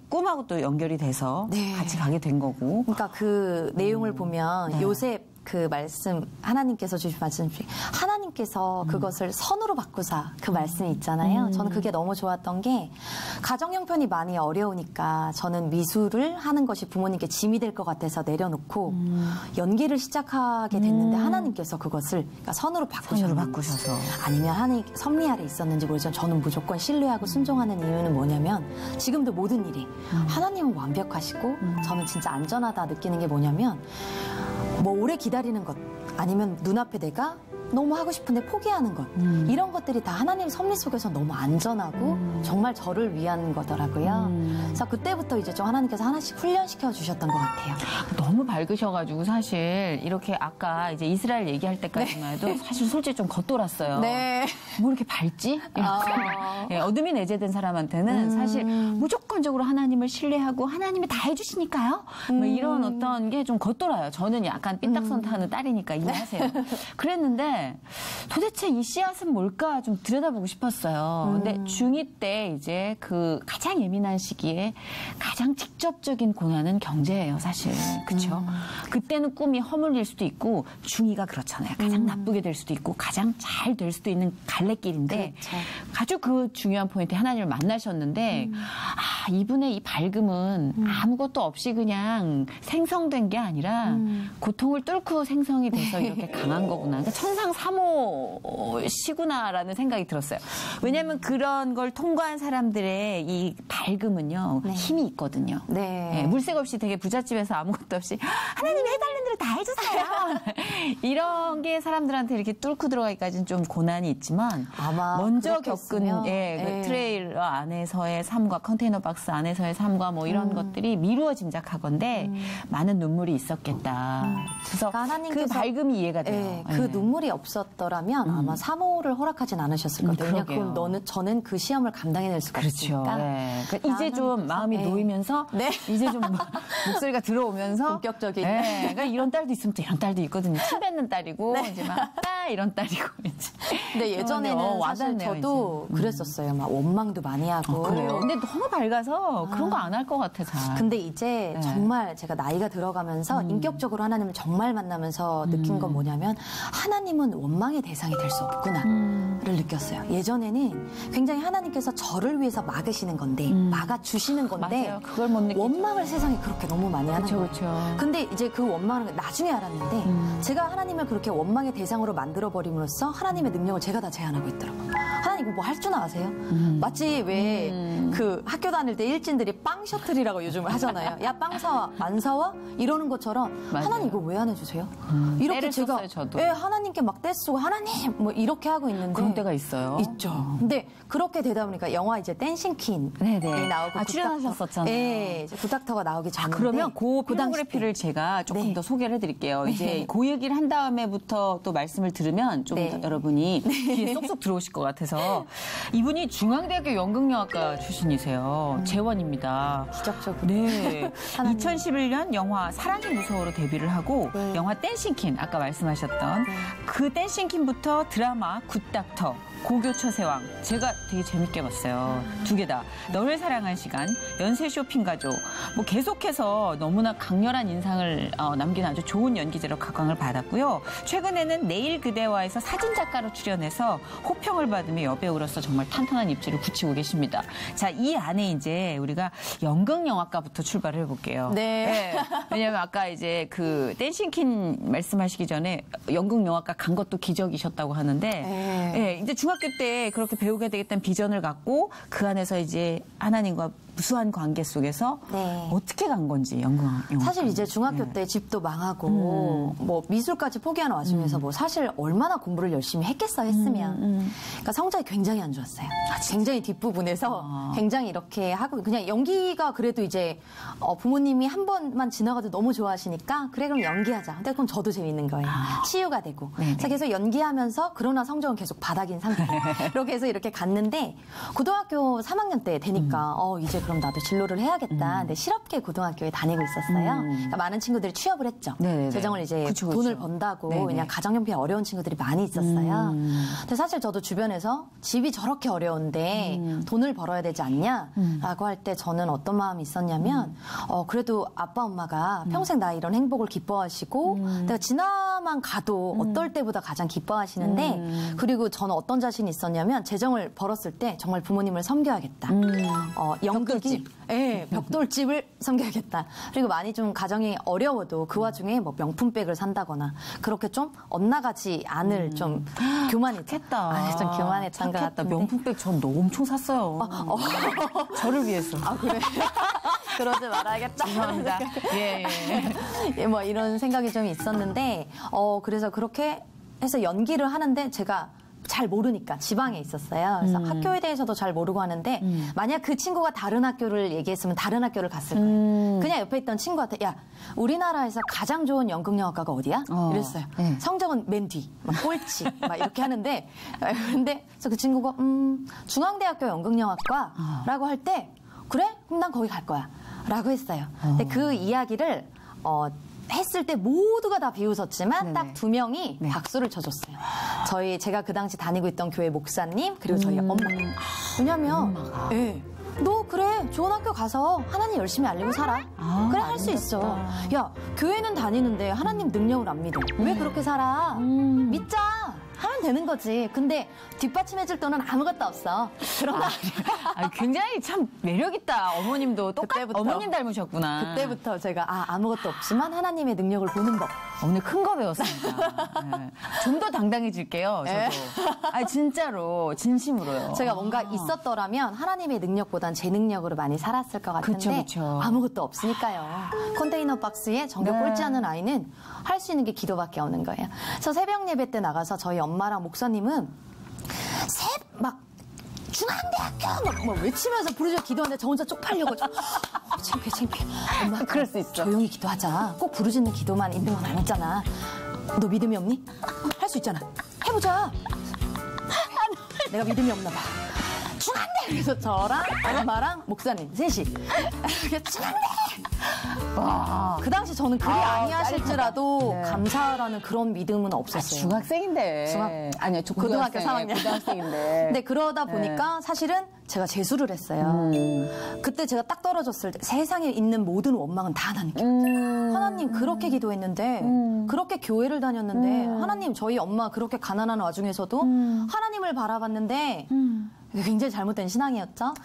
A: 꿈하고 또 연결이 돼서
B: 네.
A: 같이 가게 된 거고.
B: 그러니까 그 내용을 보면
A: 네.
B: 요셉 그 말씀 하나님께서 주신 말씀 중에 하나님께서 그것을 선으로 바꾸사 그 말씀이 있잖아요. 저는 그게 너무 좋았던 게 가정 형편이 많이 어려우니까 저는 미술을 하는 것이 부모님께 짐이 될 것 같아서 내려놓고 연기를 시작하게 됐는데 하나님께서 그것을 그러니까 선으로
A: 바꾸셔서.
B: 아니면 하나님 섭리 아래 있었는지 모르지만 저는 무조건 신뢰하고 순종하는 이유는 뭐냐면 지금도 모든 일이 하나님은 완벽하시고 저는 진짜 안전하다 느끼는 게 뭐냐면 뭐 오래 기다리는 것 아니면 눈앞에 내가 너무 하고 싶은데 포기하는 것 이런 것들이 다 하나님 섭리 속에서 너무 안전하고 정말 저를 위한 거더라고요. 그래서 그때부터 이제 좀 하나님께서 하나씩 훈련시켜 주셨던 것 같아요.
A: 너무 밝으셔가지고 사실 이렇게 아까 이제 이스라엘 얘기할 때까지만 해도 사실 솔직히 좀 겉돌았어요.
B: 네.
A: 뭐 이렇게 밝지? 어둠이 내재된 사람한테는 사실 무조건적으로 하나님을 신뢰하고 하나님이 다 해주시니까요. 뭐 이런 어떤 게 좀 겉돌아요. 저는 약간 삐딱선 타는 딸이니까 이해하세요. 그랬는데 도대체 이 씨앗은 뭘까 좀 들여다보고 싶었어요. 근데 중2 때 이제 그 가장 예민한 시기에 가장 직접적인 고난은 경제예요, 사실. 그렇죠? 그때는 꿈이 허물릴 수도 있고 중2가 그렇잖아요. 가장 나쁘게 될 수도 있고 가장 잘 될 수도 있는 갈래길인데
B: 그렇죠.
A: 아주 그 중요한 포인트에 하나님을 만나셨는데 이분의 이 밝음은 아무것도 없이 그냥 생성된 게 아니라 고통을 뚫고 생성이 돼서 이렇게 강한 거구나. 그러니까 천상 3호시구나라는 생각이 들었어요. 왜냐하면 그런 걸 통과한 사람들의 이 밝음은요. 힘이 있거든요.
B: 네.
A: 물색 없이 되게 부잣집에서 아무것도 없이 하나님이 해달라는 대로 다 해주세요. 이런 게 사람들한테 이렇게 뚫고 들어가기까지는 좀 고난이 있지만
B: 아마
A: 먼저
B: 그렇게
A: 겪은
B: 했으면,
A: 그 트레일러 안에서의 삶과 컨테이너 박스 안에서의 삶과 뭐 이런 것들이 미루어 짐작하건데 많은 눈물이 있었겠다. 그래서
B: 그러니까 하나님께서
A: 그 밝음이 이해가 돼요.
B: 네, 그 눈물이 없었더라면 아마 3호를 허락하진 않으셨을 거예요. 왜냐하면
A: 그러게요.
B: 저는 그 시험을 감당해낼 수가
A: 그렇죠.
B: 없으니까.
A: 그러니까 이제 좀 마음이 놓이면서 이제 좀 목소리가 들어오면서
B: 본격적인.
A: 그러니까 이런 딸도 있으면 또 이런 딸도 있거든요. 침 뱉는 딸이고 이제 막 이런 딸이고 이제.
B: 근데 예전에는 사실
A: 와닿네요,
B: 저도 그랬었어요. 막 원망도 많이 하고.
A: 그래요. 근데 너무 밝아서 그런 거 안 할 것 같아 잘.
B: 근데 이제 정말 제가 나이가 들어가면서 인격적으로 하나님을 정말 만나면서 느낀 건 뭐냐면 하나님은 원망의 대상이 될 수 없구나를 느꼈어요. 예전에는 굉장히 하나님께서 저를 위해서 막으시는 건데 막아주시는 건데
A: 맞아요. 그걸 못 느끼죠.
B: 원망을 세상에 그렇게 너무 많이 하는 거예요.
A: 그렇죠.
B: 근데 이제 그 원망을 나중에 알았는데 제가 하나님을 그렇게 원망의 대상으로 만들어버림으로써 하나님의 능력을 제가 다 제한하고 있더라고요. 하나님 이거 뭐 할 줄 아세요? 마치 왜 그 학교 다닐 때 일진들이 빵 셔틀이라고 요즘 하잖아요. 야, 빵 사와, 안 사와? 이러는 것처럼
A: 맞아요.
B: 하나님 이거 왜 안 해주세요? 이렇게
A: 떼를
B: 제가
A: 썼어요, 저도.
B: 하나님께 막 떼쓰고 하나님 뭐 이렇게 하고 있는데
A: 그런 때가 있어요.
B: 있죠. 근데 그렇게 되다 보니까 영화 이제 댄싱 퀸이
A: 네네.
B: 나오고
A: 출연하셨었잖아요.
B: 네, 이제 굿닥터가 나오기 전인데
A: 그러면 그
B: 그 당시
A: 필모그래피를 제가 조금
B: 네.
A: 더 소개를 해드릴게요.
B: 네.
A: 이제 그 얘기를 한 다음에부터 또 말씀을 들으면 좀
B: 네.
A: 더 여러분이 귀에 쏙쏙 들어오실 것 같아서 같아요. 이분이 중앙대학교 연극영화과 출신이세요. 재원입니다.
B: 기적적으로.
A: 네.
B: 하나님.
A: 2011년 영화 사랑이 무서워로 데뷔를 하고
B: 네.
A: 영화 댄싱퀸 아까 말씀하셨던 그 댄싱퀸부터 드라마 굿닥터 고교 처세왕 제가 되게 재밌게 봤어요. 두 개 다. 너를 사랑한 시간, 연쇄 쇼핑 가족 뭐 계속해서 너무나 강렬한 인상을 남긴 아주 좋은 연기자로 각광을 받았고요. 최근에는 내일 그대와에서 사진작가로 출연해서 호평을 받으며 여배우로서 정말 탄탄한 입지를 굳히고 계십니다. 자, 이 안에 이제 우리가 연극영화과부터 출발을 해볼게요.
B: 네.
A: 왜냐면 아까 이제 그 댄싱퀸 말씀하시기 전에 연극영화과 간 것도 기적이셨다고 하는데 예, 이제 중학교 때 그렇게 배우게 되겠다는 비전을 갖고 그 안에서 이제 하나님과 무수한 관계 속에서
B: 네.
A: 어떻게 간 건지 연극영화.
B: 사실 이제 중학교 때 집도 망하고 뭐 미술까지 포기하는 와중에서 뭐 사실 얼마나 공부를 열심히 했겠어 했으면 그러니까 성적이 굉장히 안 좋았어요. 굉장히 뒷부분에서 굉장히 이렇게 하고 그냥 연기가 그래도 이제 부모님이 한 번만 지나가도 너무 좋아하시니까 그래 그럼 연기하자. 근데 그럼 저도 재밌는 거예요. 치유가 되고. 그래서 계속 연기하면서 그러나 성적은 계속 바닥인 상태. 이렇게 해서 이렇게 갔는데 고등학교 3학년 때 되니까 이제 그럼 나도 진로를 해야겠다. 근데 실업계 고등학교에 다니고 있었어요. 그러니까 많은 친구들이 취업을 했죠.
A: 네네네.
B: 재정을 이제
A: 그쵸.
B: 돈을 번다고
A: 네네.
B: 그냥 가정 형편이 어려운 친구들이 많이 있었어요. 근데 사실 저도 주변에서 집이 저렇게 어려운데 돈을 벌어야 되지 않냐라고 할 때 저는 어떤 마음이 있었냐면 그래도 아빠 엄마가 평생 나 이런 행복을 기뻐하시고 내가 지나만 가도 어떨 때보다 가장 기뻐하시는데 그리고 저는 어떤 자신이 있었냐면 재정을 벌었을 때 정말 부모님을 섬겨야겠다. 연극이 예, 벽돌집을 섬겨야겠다. 그리고 많이 좀 가정이 어려워도 그 와중에 뭐 명품백을 산다거나 그렇게 좀 엇나가지 않을 좀 교만했다. 좀 교만했던 것 같다.
A: 명품백 전 엄청 샀어요. 저를 위해서.
B: 아 그래? 그러지 말아야겠다.
A: 죄송합니다. 예.
B: 예, 뭐 이런 생각이 좀 있었는데 그래서 그렇게 해서 연기를 하는데 제가 잘 모르니까 지방에 있었어요. 그래서 학교에 대해서도 잘 모르고 하는데 만약 그 친구가 다른 학교를 얘기했으면 다른 학교를 갔을 거예요. 그냥 옆에 있던 친구한테 야 우리나라에서 가장 좋은 연극영화과가 어디야? 이랬어요.
A: 네.
B: 성적은 맨 뒤, 막 꼴찌 막 이렇게 하는데 근데 그래서 그 친구가 중앙대학교 연극영화과라고 할 때 그래? 그럼 난 거기 갈 거야 라고 했어요. 근데 그 이야기를 했을 때 모두가 다 비웃었지만
A: 네네.
B: 딱 두 명이 박수를 쳐줬어요. 제가 그 당시 다니고 있던 교회 목사님 그리고 저희 엄마. 왜냐면 너 그래 좋은 학교 가서 하나님 열심히 알리고 살아. 그래 할 수 있어. 야 교회는 다니는데 하나님 능력을 안 믿어. 왜 그렇게 살아? 믿자. 하면 되는 거지. 근데 뒷받침해줄 돈은 아무것도 없어. 그러나
A: 굉장히 참 매력있다. 어머님도
B: 그때부터.
A: 어머님 닮으셨구나.
B: 그때부터 제가 아무것도 없지만 하나님의 능력을 보는 법.
A: 오늘 큰 거 배웠습니다. 네. 좀 더 당당해질게요. 저도. 진짜로 진심으로요.
B: 제가 뭔가 있었더라면 하나님의 능력보단 제 능력으로 많이 살았을 것 같은데
A: 그쵸.
B: 아무것도 없으니까요. 컨테이너 박스에 정규 꼴찌하는 아이는 할 수 있는 게 기도밖에 없는 거예요. 저 새벽 예배 때 나가서 저희 엄마랑 목사님은 막 중앙대학교 막 외치면서 부르짖어 기도하는데 저 혼자 쪽팔려가지고 창피해. 엄마
A: 그럴 수 있어.
B: 조용히 기도하자. 꼭 부르짖는 기도만 있는 건 아니잖아. 너 믿음이 없니? 할 수 있잖아. 해보자. 내가 믿음이 없나 봐. 중앙대! 그래서 저랑 엄마랑 목사님 셋이 중앙대! 와, 그 당시 저는 그리 아니하실지라도 감사라는 그런 믿음은 없었어요.
A: 중학생인데. 아니요,
B: 고등학교 3학년.
A: 고등학생인데.
B: 근데 그러다 보니까 사실은 제가 재수를 했어요. 그때 제가 딱 떨어졌을 때 세상에 있는 모든 원망은 다 하나님께. 하나님 그렇게 기도했는데 그렇게 교회를 다녔는데 하나님 저희 엄마 그렇게 가난한 와중에서도 하나님을 바라봤는데 굉장히 잘못된 신앙이었죠.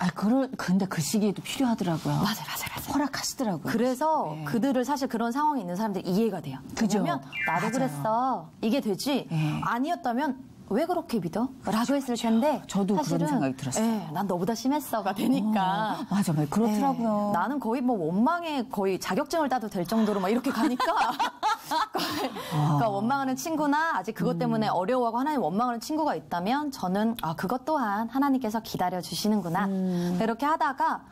A: 근데 그 시기에도 필요하더라고요.
B: 맞아요.
A: 허락하시더라고요.
B: 그래서 그들을 사실 그런 상황에 있는 사람들이 이해가 돼요.
A: 그죠?
B: 왜냐면 나도
A: 맞아요.
B: 그랬어. 이게 되지. 아니었다면 왜 그렇게 믿어? 라고 했을 텐데
A: 저도
B: 사실은,
A: 그런 생각이 들었어요.
B: 난 너보다 심했어가 되니까.
A: 맞아. 그렇더라고요.
B: 나는 거의 뭐 원망에 거의 자격증을 따도 될 정도로 막 이렇게 가니까 그러니까 원망하는 친구나 아직 그것 때문에 어려워하고 하나님 원망하는 친구가 있다면 저는 그것 또한 하나님께서 기다려 주시는구나. 이렇게 하다가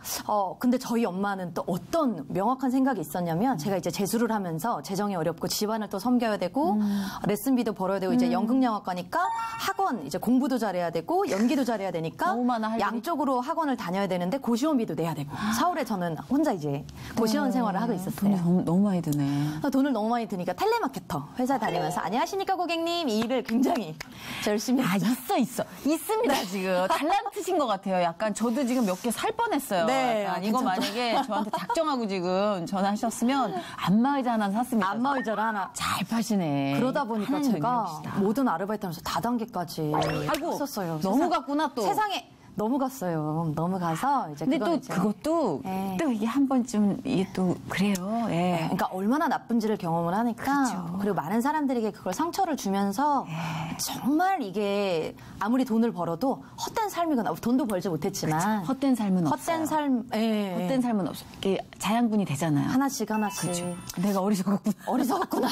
B: 근데 저희 엄마는 또 어떤 명확한 생각이 있었냐면 제가 이제 재수를 하면서 재정이 어렵고 집안을 또 섬겨야 되고 레슨비도 벌어야 되고 이제 연극영화과니까 학원 이제 공부도 잘해야 되고 연기도 잘해야 되니까
A: 너무 많아, 할 일이.
B: 양쪽으로 학원을 다녀야 되는데 고시원비도 내야 되고 서울에 저는 혼자 이제 고시원 생활을 하고 있었어요.
A: 돈이 너무 많이 드네.
B: 돈을 너무 많이 드니까 텔레마케터 회사 다니면서 안녕하십니까 고객님 이 일을 굉장히 열심히
A: 있습니다 지금 달란트신 것 같아요. 약간 저도 지금 몇 개 살 뻔했어요.
B: 네,
A: 약간 이거 만약에 저한테 작정하고 지금 전화하셨으면 안마의자 하나 샀습니다.
B: 안마의자를 하나
A: 잘 파시네.
B: 그러다 보니까
A: 하나님
B: 제가
A: 웬일이시다.
B: 모든 아르바이트 하면서 다단계까지
A: 아이고
B: 했었어요.
A: 너무 갔구나 또.
B: 세상에 너무 갔어요. 너무 가서 이제
A: 근데 또
B: 그건 이제
A: 그것도
B: 네.
A: 또 이게 한 번쯤 이게 또 그래요. 예.
B: 그러니까 얼마나 나쁜지를 경험을 하니까
A: 그렇죠.
B: 그리고 많은 사람들에게 그걸 상처를 주면서 정말 이게 아무리 돈을 벌어도 헛된 삶이거나 돈도 벌지 못했지만
A: 헛된 삶은 없어요.
B: 헛된 삶, 예,
A: 헛된 삶은 없어. 이게 자양분이 되잖아요.
B: 하나씩
A: 그렇죠. 내가 어리석었구나.
B: 어리석었구나.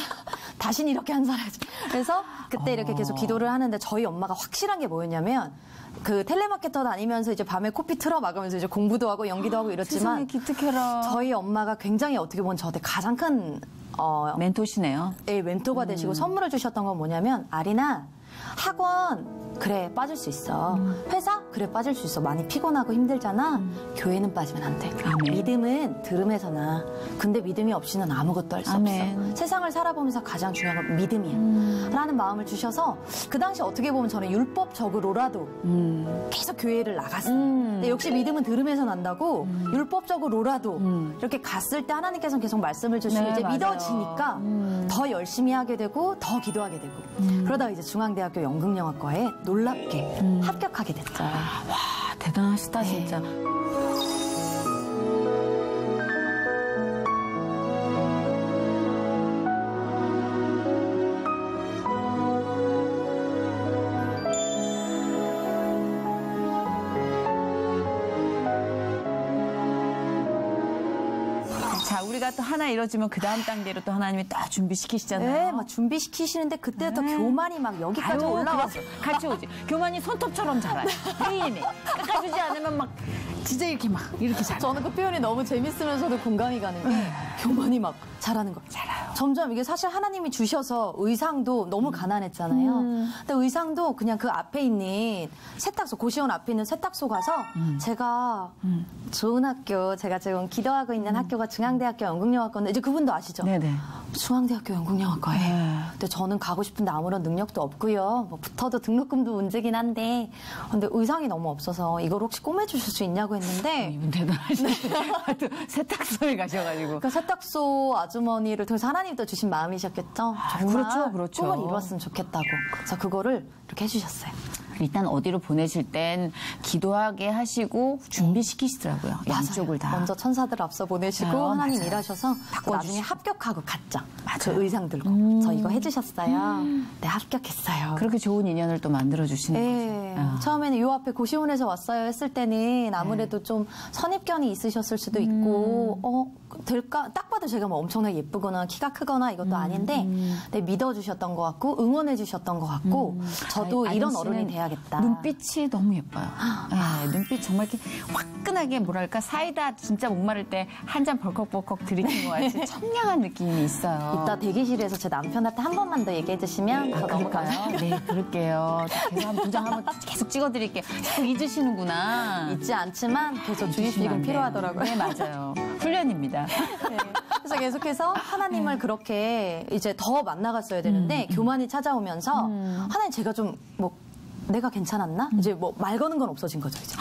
B: 다신 이렇게 안 살아야지. 그래서 그때 이렇게 계속 기도를 하는데 저희 엄마가 확실한 게 뭐였냐면 그 텔레마케터 다니면서 이제 밤에 코피 틀어 막으면서 이제 공부도 하고 연기도 하고
A: 세상에
B: 이렇지만
A: 기특해라.
B: 저희 엄마가 굉장히 어떻게 보면 저한테 가장 큰
A: 멘토시네요.
B: 멘토가 되시고 선물을 주셨던 건 뭐냐면 아리나 학원 그래 빠질 수 있어. 회사 그래 빠질 수 있어. 많이 피곤하고 힘들잖아. 교회는 빠지면 안 돼.
A: 아멘.
B: 믿음은 들음에서 나. 근데 믿음이 없이는 아무것도 할 수
A: 아멘.
B: 없어. 세상을 살아보면서 가장 중요한 건 믿음이야. 라는 마음을 주셔서 그 당시 어떻게 보면 저는 율법적으로라도 계속 교회를 나갔어요. 근데 역시 믿음은 들음에서 난다고 율법적으로라도 이렇게 갔을 때 하나님께서는 계속 말씀을 주시고
A: 네,
B: 이제
A: 맞아요.
B: 믿어지니까 더 열심히 하게 되고 더 기도하게 되고 그러다가 이제 중앙대학교 연극영화과에 놀랍게 합격하게 됐죠.
A: 와, 대단하시다, 진짜. 자, 우리가 또 하나 이뤄지면 그 다음 단계로 또 하나님이 딱 준비시키시잖아요.
B: 네, 막 준비시키시는데 그때부터 교만이 막 여기까지 올라와서
A: 같이 오지. 교만이 손톱처럼 자라요. 매일매일. 깎아주지 않으면 막 진짜 이렇게 막 이렇게 자라요.
B: 저는 그 표현이 너무 재밌으면서도 공감이 가는 게 교만이 막 자라는 거예요.
A: 자라요.
B: 점점 이게 사실 하나님이 주셔서 의상도 너무 가난했잖아요. 근데 의상도 그냥 그 앞에 있는 세탁소, 고시원 앞에 있는 세탁소 가서 제가 좋은 학교, 제가 지금 기도하고 있는 학교가 중앙대학교 연극영화과인데 이제 그분도 아시죠?
A: 네네.
B: 중앙대학교 연극영화과에. 근데 저는 가고 싶은데 아무런 능력도 없고요. 뭐 붙어도 등록금도 문제긴 한데 근데 의상이 너무 없어서 이걸 혹시 꼬매주실 수 있냐고 했는데
A: 이분 대단하시네. 하여튼 세탁소에 가셔가지고.
B: 그 세탁소 아주머니를 통해서 하나님도 주신 마음이셨겠죠? 정말
A: 그렇죠, 그렇죠.
B: 꿈을 이루었으면 좋겠다고. 그래서 그거를 이렇게 해주셨어요.
A: 일단 어디로 보내실 땐 기도하게 하시고 준비시키시더라고요. 양쪽을 다.
B: 먼저 천사들 앞서 보내시고
A: 맞아요,
B: 하나님
A: 맞아요.
B: 일하셔서
A: 바꿔주시고.
B: 나중에 합격하고 갔죠. 그
A: 맞아요.
B: 의상 들고. 저 이거 해주셨어요. 네, 합격했어요.
A: 그렇게 좋은 인연을 또 만들어주시는
B: 네.
A: 거죠.
B: 처음에는 요 앞에 고시원에서 왔어요 했을 때는 아무래도 좀 선입견이 있으셨을 수도 있고 될까? 딱 봐도 제가 뭐 엄청나게 예쁘거나 키가 크거나 이것도 아닌데 네, 믿어주셨던 것 같고 응원해주셨던 것 같고 저도
A: 아이린
B: 이런
A: 씨는
B: 어른이 돼야겠다.
A: 눈빛이 너무 예뻐요. 네, 눈빛 정말 이렇게 화끈하게 뭐랄까 사이다 진짜 목마를 때 한 잔 벌컥벌컥 들이킨 것 같이 청량한 느낌이 있어요.
B: 이따 대기실에서 제 남편한테 한 번만 더 얘기해 주시면 저 너무 감사해요.
A: 네, 그럴게요. 계속 한 부장 한번 계속 찍어드릴게요. 자꾸 잊으시는구나.
B: 잊지 않지만 계속 주의식은 필요하더라고요.
A: 네, 맞아요. 훈련입니다.
B: 네. 그래서 계속해서 하나님을 그렇게 이제 더 만나갔어야 되는데 교만이 찾아오면서 하나님 제가 좀 뭐 내가 괜찮았나? 이제 뭐 말 거는 건 없어진 거죠 이제.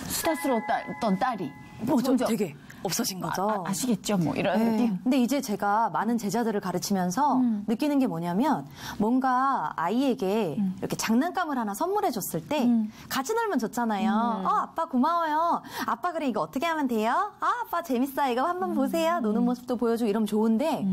A: 수다스러웠던 딸이.
B: 좀
A: 점점
B: 되게 없어진 거죠.
A: 아시겠죠? 뭐 이런
B: 네.
A: 느낌.
B: 근데 이제 제가 많은 제자들을 가르치면서 느끼는 게 뭐냐면 뭔가 아이에게 이렇게 장난감을 하나 선물해 줬을 때 같이 놀면 좋잖아요. 아빠 고마워요. 아빠 그래 이거 어떻게 하면 돼요? 아빠 재밌어 이거 한번 보세요. 노는 모습도 보여주고 이러면 좋은데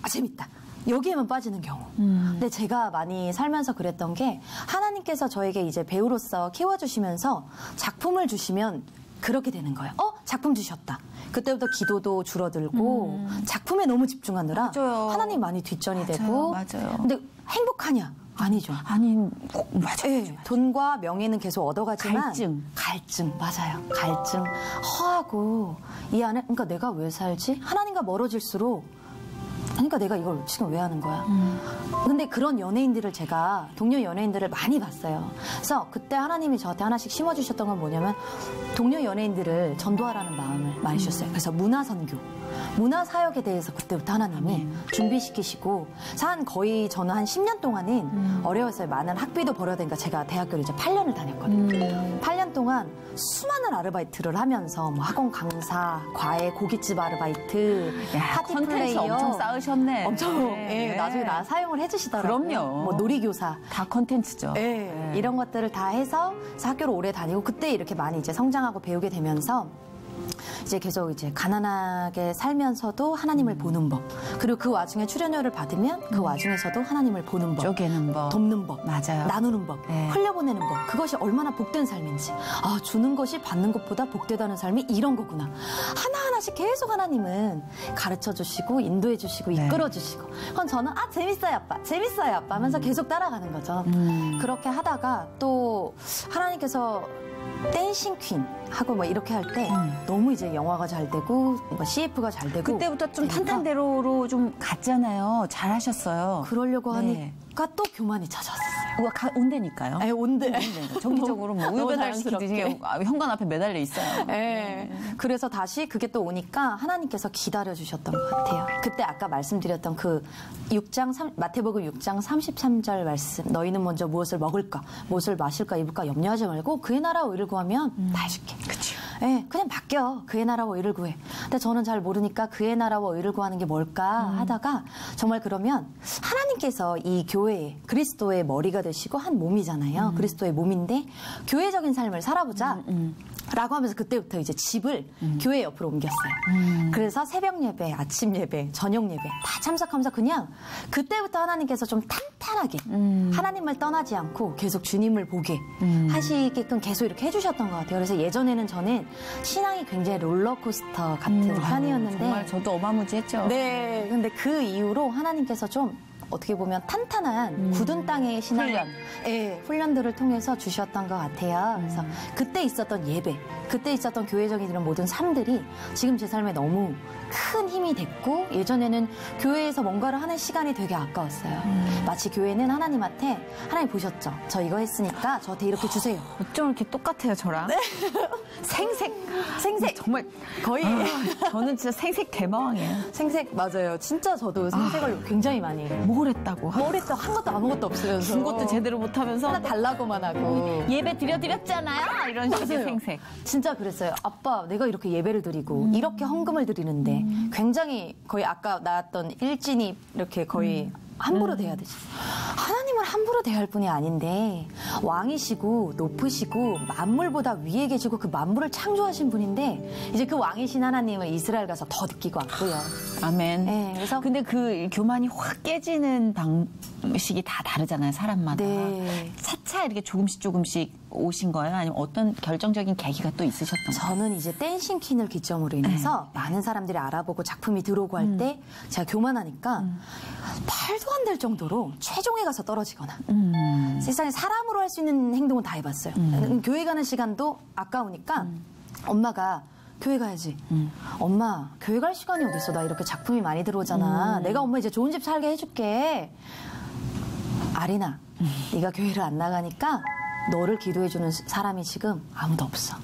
B: 재밌다. 여기에만 빠지는 경우. 근데 제가 많이 살면서 그랬던 게 하나님께서 저에게 이제 배우로서 키워주시면서 작품을 주시면 그렇게 되는 거예요. 작품 주셨다. 그때부터 기도도 줄어들고 작품에 너무 집중하느라
A: 맞아요.
B: 하나님 많이 뒷전이 되고.
A: 맞아요.
B: 근데 행복하냐? 아니죠.
A: 아니, 맞아요.
B: 예, 돈과 명예는 계속 얻어가지만
A: 갈증.
B: 맞아요. 갈증, 허하고 이 안에 그러니까 내가 왜 살지? 하나님과 멀어질수록 그러니까 내가 이걸 지금 왜 하는 거야? 근데 그런 연예인들을 제가 동료 연예인들을 많이 봤어요. 그래서 그때 하나님이 저한테 하나씩 심어주셨던 건 뭐냐면 동료 연예인들을 전도하라는 마음을 많이 주셨어요. 그래서 문화선교, 문화사역에 대해서 그때부터 하나님이 준비시키시고 한 거의 저는 한 10년 동안은 어려웠어요. 많은 학비도 벌어야 되니까 제가 대학교를 이제 8년을 다녔거든요. 8년 동안 수많은 아르바이트를 하면서 뭐 학원 강사, 과외 고깃집 아르바이트, 파티
A: 컨텐츠
B: 플레이어
A: 엄청 쌓으셨네.
B: 엄청
A: 네.
B: 예, 나중에 나 사용을 해주시더라고요.
A: 그럼요.
B: 뭐 놀이교사.
A: 다 컨텐츠죠.
B: 예, 이런 것들을 다 해서 학교를 오래 다니고 그때 이렇게 많이 이제 성장하고 배우게 되면서 이제 계속 이제 가난하게 살면서도 하나님을 보는 법. 그리고 그 와중에 출연료를 받으면 그 와중에서도 하나님을 보는 법.
A: 쪼개는 법.
B: 돕는 법.
A: 맞아요.
B: 나누는 법.
A: 네.
B: 흘려보내는 법. 그것이 얼마나 복된 삶인지. 아, 주는 것이 받는 것보다 복되다는 삶이 이런 거구나. 하나하나씩 계속 하나님은 가르쳐 주시고 인도해 주시고
A: 네.
B: 이끌어 주시고. 그럼 저는 아, 재밌어요, 아빠. 재밌어요, 아빠 하면서 계속 따라가는 거죠. 그렇게 하다가 또 하나님께서 댄싱 퀸 하고 뭐 이렇게 할 때 너무 이제 영화가 잘 되고 뭐 CF가 잘 되고
A: 그때부터 좀
B: 되니까
A: 탄탄대로로 좀 갔잖아요. 잘하셨어요.
B: 그러려고
A: 네.
B: 하니까 또 교만이 찾아왔어요.
A: 우와, 온대니까요.
B: 에 온대.
A: 정기적으로 뭐
B: 너무
A: 우유배달 시키듯이
B: 자연스럽게.
A: 현관 앞에 매달려 있어요.
B: 네. 그래서 다시 그게 또 오니까 하나님께서 기다려 주셨던 것 같아요. 그때 아까 말씀드렸던 그 마태복음 6장 33절 말씀. 너희는 먼저 무엇을 먹을까, 무엇을 마실까, 입을까 염려하지 말고 그의 나라와 의를 구하면 다 해줄게.
A: 그렇죠.
B: 네, 그냥 맡겨. 그의 나라와 의를 구해. 근데 저는 잘 모르니까 그의 나라와 의를 구하는 게 뭘까 하다가 정말 그러면 하나님께서 이 교회에 그리스도의 머리가 되시고 한 몸이잖아요. 그리스도의 몸인데 교회적인 삶을 살아보자. 라고 하면서 그때부터 이제 집을 교회 옆으로 옮겼어요. 그래서 새벽 예배, 아침 예배, 저녁 예배 다 참석하면서 그냥 그때부터 하나님께서 좀 탄탄하게 하나님을 떠나지 않고 계속 주님을 보게 하시게끔 계속 이렇게 해주셨던 것 같아요. 그래서 예전에는 저는 신앙이 굉장히 롤러코스터 같은 편이었는데
A: 정말 저도 어마무지했죠.
B: 네, 근데 그 이후로 하나님께서 좀 어떻게 보면 탄탄한 굳은 땅의 신앙, 훈련들을 통해서 주셨던 것 같아요. 그래서 그때 있었던 예배, 그때 있었던 교회적인 이런 모든 삶들이 지금 제 삶에 너무 큰 힘이 됐고 예전에는 교회에서 뭔가를 하는 시간이 되게 아까웠어요. 마치 교회는 하나님한테 하나님 보셨죠? 저 이거 했으니까 저한테 이렇게 주세요.
A: 어쩜 이렇게 똑같아요, 저랑? 생색. 정말
B: 거의
A: 저는 진짜 생색 대마왕이에요.
B: 생색 맞아요. 진짜 저도 생색을 굉장히 많이 해요.
A: 뭘 했다고?
B: 뭘 했다 한 것도 아무것도 없으면서
A: 준 것도 제대로 못하면서
B: 하나 달라고만 하고
A: 예배 드렸잖아요. 이런 식의 생색.
B: 진짜 그랬어요. 아빠, 내가 이렇게 예배를 드리고 이렇게 헌금을 드리는데 굉장히 거의 아까 나왔던 일진이 이렇게 거의 함부로 대해야 되지. 하나님을 함부로 대할 분이 아닌데 왕이시고 높으시고 만물보다 위에 계시고 그 만물을 창조하신 분인데 이제 그 왕이신 하나님을 이스라엘 가서 더 느끼고 왔고요.
A: 아멘.
B: 네, 그래서
A: 근데 그 교만이 확 깨지는 방식이 다 다르잖아요, 사람마다.
B: 네.
A: 차차 이렇게 조금씩 오신 거예요? 아니면 어떤 결정적인 계기가 또 있으셨던 거예요?
B: 저는 이제 댄싱 퀸을 기점으로 인해서 많은 사람들이 알아보고 작품이 들어오고 할 때 제가 교만하니까 말도 안 될 정도로 최종에 가서 떨어지거나 세상에 사람으로 할 수 있는 행동은 다 해봤어요. 교회 가는 시간도 아까우니까 엄마가 교회 가야지. 엄마, 교회 갈 시간이 어딨어. 나 이렇게 작품이 많이 들어오잖아. 내가 엄마 이제 좋은 집 살게 해줄게. 아리나, 네가 교회를 안 나가니까 너를 기도해주는 사람이 지금 아무도 없어.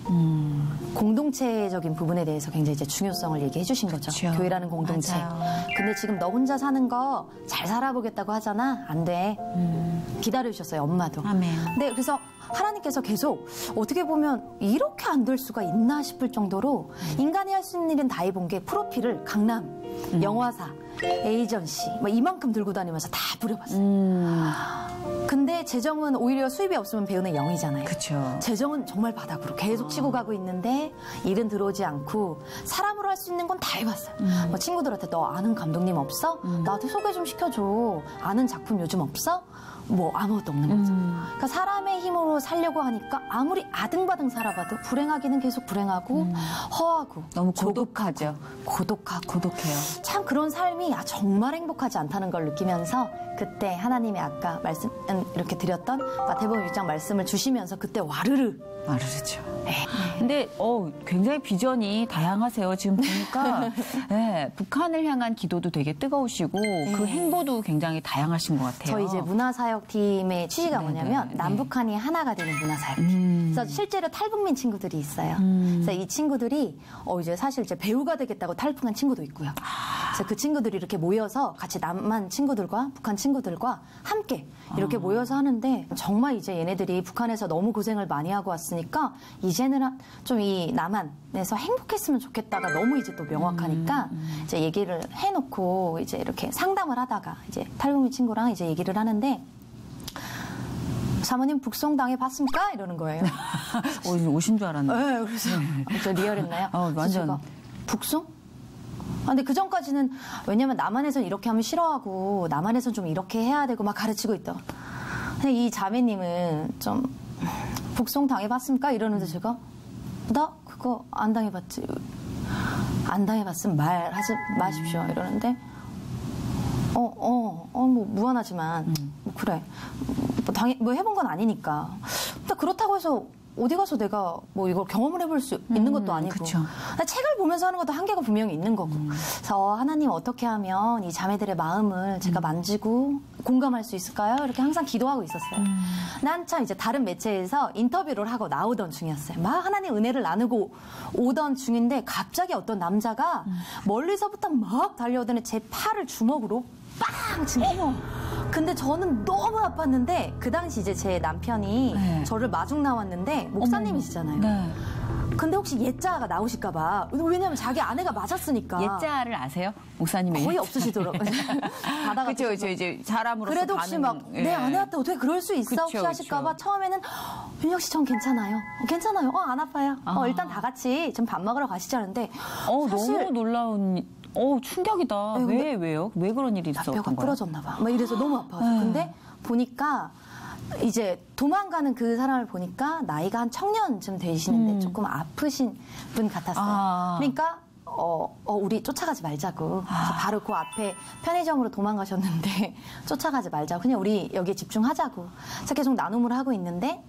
B: 공동체적인 부분에 대해서 굉장히 이제 중요성을 얘기해 주신 거죠.
A: 그렇죠.
B: 교회라는 공동체.
A: 맞아요.
B: 근데 지금 너 혼자 사는 거 잘 살아보겠다고 하잖아. 안 돼. 기다려주셨어요, 엄마도.
A: 아멘.
B: 네, 그래서 하나님께서 계속 어떻게 보면 이렇게 안 될 수가 있나 싶을 정도로 인간이 할 수 있는 일은 다 해본 게 프로필을 강남, 영화사, 에이전시 뭐 이만큼 들고 다니면서 다 부려봤어요. 근데 재정은 오히려 수입이 없으면 배우는 0이잖아요.
A: 그렇죠.
B: 재정은 정말 바닥으로 계속 치고 가고 있는데 일은 들어오지 않고 사람으로 할 수 있는 건 다 해봤어요. 뭐 친구들한테 너 아는 감독님 없어? 나한테 소개 좀 시켜줘. 아는 작품 요즘 없어? 뭐 아무것도 없는 거죠. 그러니까 사람의 힘으로 살려고 하니까 아무리 아등바등 살아봐도 불행하기는 계속 불행하고 허하고
A: 너무 고독하죠.
B: 고독해요. 참 그런 삶이 정말 행복하지 않다는 걸 느끼면서 그때 하나님이 아까 말씀 이렇게 드렸던 마태복음 6장 말씀을 주시면서 그때 와르르죠.
A: 네. 근데 굉장히 비전이 다양하세요. 지금 보니까 네, 북한을 향한 기도도 되게 뜨거우시고 그 행보도 굉장히 다양하신 것 같아요.
B: 저희 이제 문화사역팀의 취지가 뭐냐면 남북한이 하나가 되는 문화사역팀. 그래서 실제로 탈북민 친구들이 있어요. 그래서 이 친구들이 이제 사실 이제 배우가 되겠다고 탈북한 친구도 있고요. 그래서 그 친구들이 이렇게 모여서 같이 남한 친구들과 북한 친구들과 함께 이렇게 모여서 하는데 정말 이제 얘네들이 북한에서 너무 고생을 많이 하고 왔으니까 이제는 좀 이 남한에서 행복했으면 좋겠다가 너무 이제 또 명확하니까 이제 얘기를 해놓고 이제 이렇게 상담을 하다가 이제 탈북민 친구랑 이제 얘기를 하는데 사모님 북송 당해 봤습니까? 이러는 거예요.
A: 오신 줄 알았는데.
B: 네, 그래서 저 리얼했나요?
A: 완전.
B: 북송? 근데 그 전까지는 왜냐면 남한에서는 이렇게 하면 싫어하고 남한에서는 좀 이렇게 해야 되고 막 가르치고 있다. 근데 이 자매님은 좀 북송 당해봤습니까? 이러는데 제가 나 그거 안 당해봤지. 안 당해봤으면 말하지 마십시오. 이러는데 뭐 무한하지만 뭐 그래 뭐 해본 건 아니니까. 근데 그렇다고 해서 어디 가서 내가 뭐 이걸 경험을 해볼 수 있는 것도 아니고 책을 보면서 하는 것도 한계가 분명히 있는 거고. 그래서 하나님 어떻게 하면 이 자매들의 마음을 제가 만지고 공감할 수 있을까요? 이렇게 항상 기도하고 있었어요. 난 참 이제 다른 매체에서 인터뷰를 하고 나오던 중이었어요. 막 하나님 은혜를 나누고 오던 중인데 갑자기 어떤 남자가 멀리서부터 막 달려오더니 제 팔을 주먹으로 빵 치는. 근데 저는 너무 아팠는데 그 당시 이제 제 남편이 저를 마중 나왔는데 목사님이시잖아요. 네. 근데 혹시 예자가 나오실까 봐. 왜냐면 자기 아내가 맞았으니까.
A: 예자를 아세요? 목사님의
B: 거의 없으시더라고요.
A: 그렇죠. 이제 사람으로서
B: 그래도 혹시 막 내 아내한테 어떻게 그럴 수 있어? 혹시 하실까 봐 처음에는 윤혁 씨 전 괜찮아요. 괜찮아요. 안 아파요. 일단 다 같이 좀 밥 먹으러 가시자는데 사실
A: 너무 놀라운 충격이다.
B: 네,
A: 왜요? 왜 그런 일이 있었던 거예요?
B: 뼈가 부러졌나 봐. 막 이래서 너무 아파서. 근데 보니까 이제 도망가는 그 사람을 보니까 나이가 한 청년쯤 되시는데 조금 아프신 분 같았어요. 그러니까 우리 쫓아가지 말자고. 그래서 바로 그 앞에 편의점으로 도망가셨는데 쫓아가지 말자고. 그냥 우리 여기에 집중하자고. 그래서 계속 나눔을 하고 있는데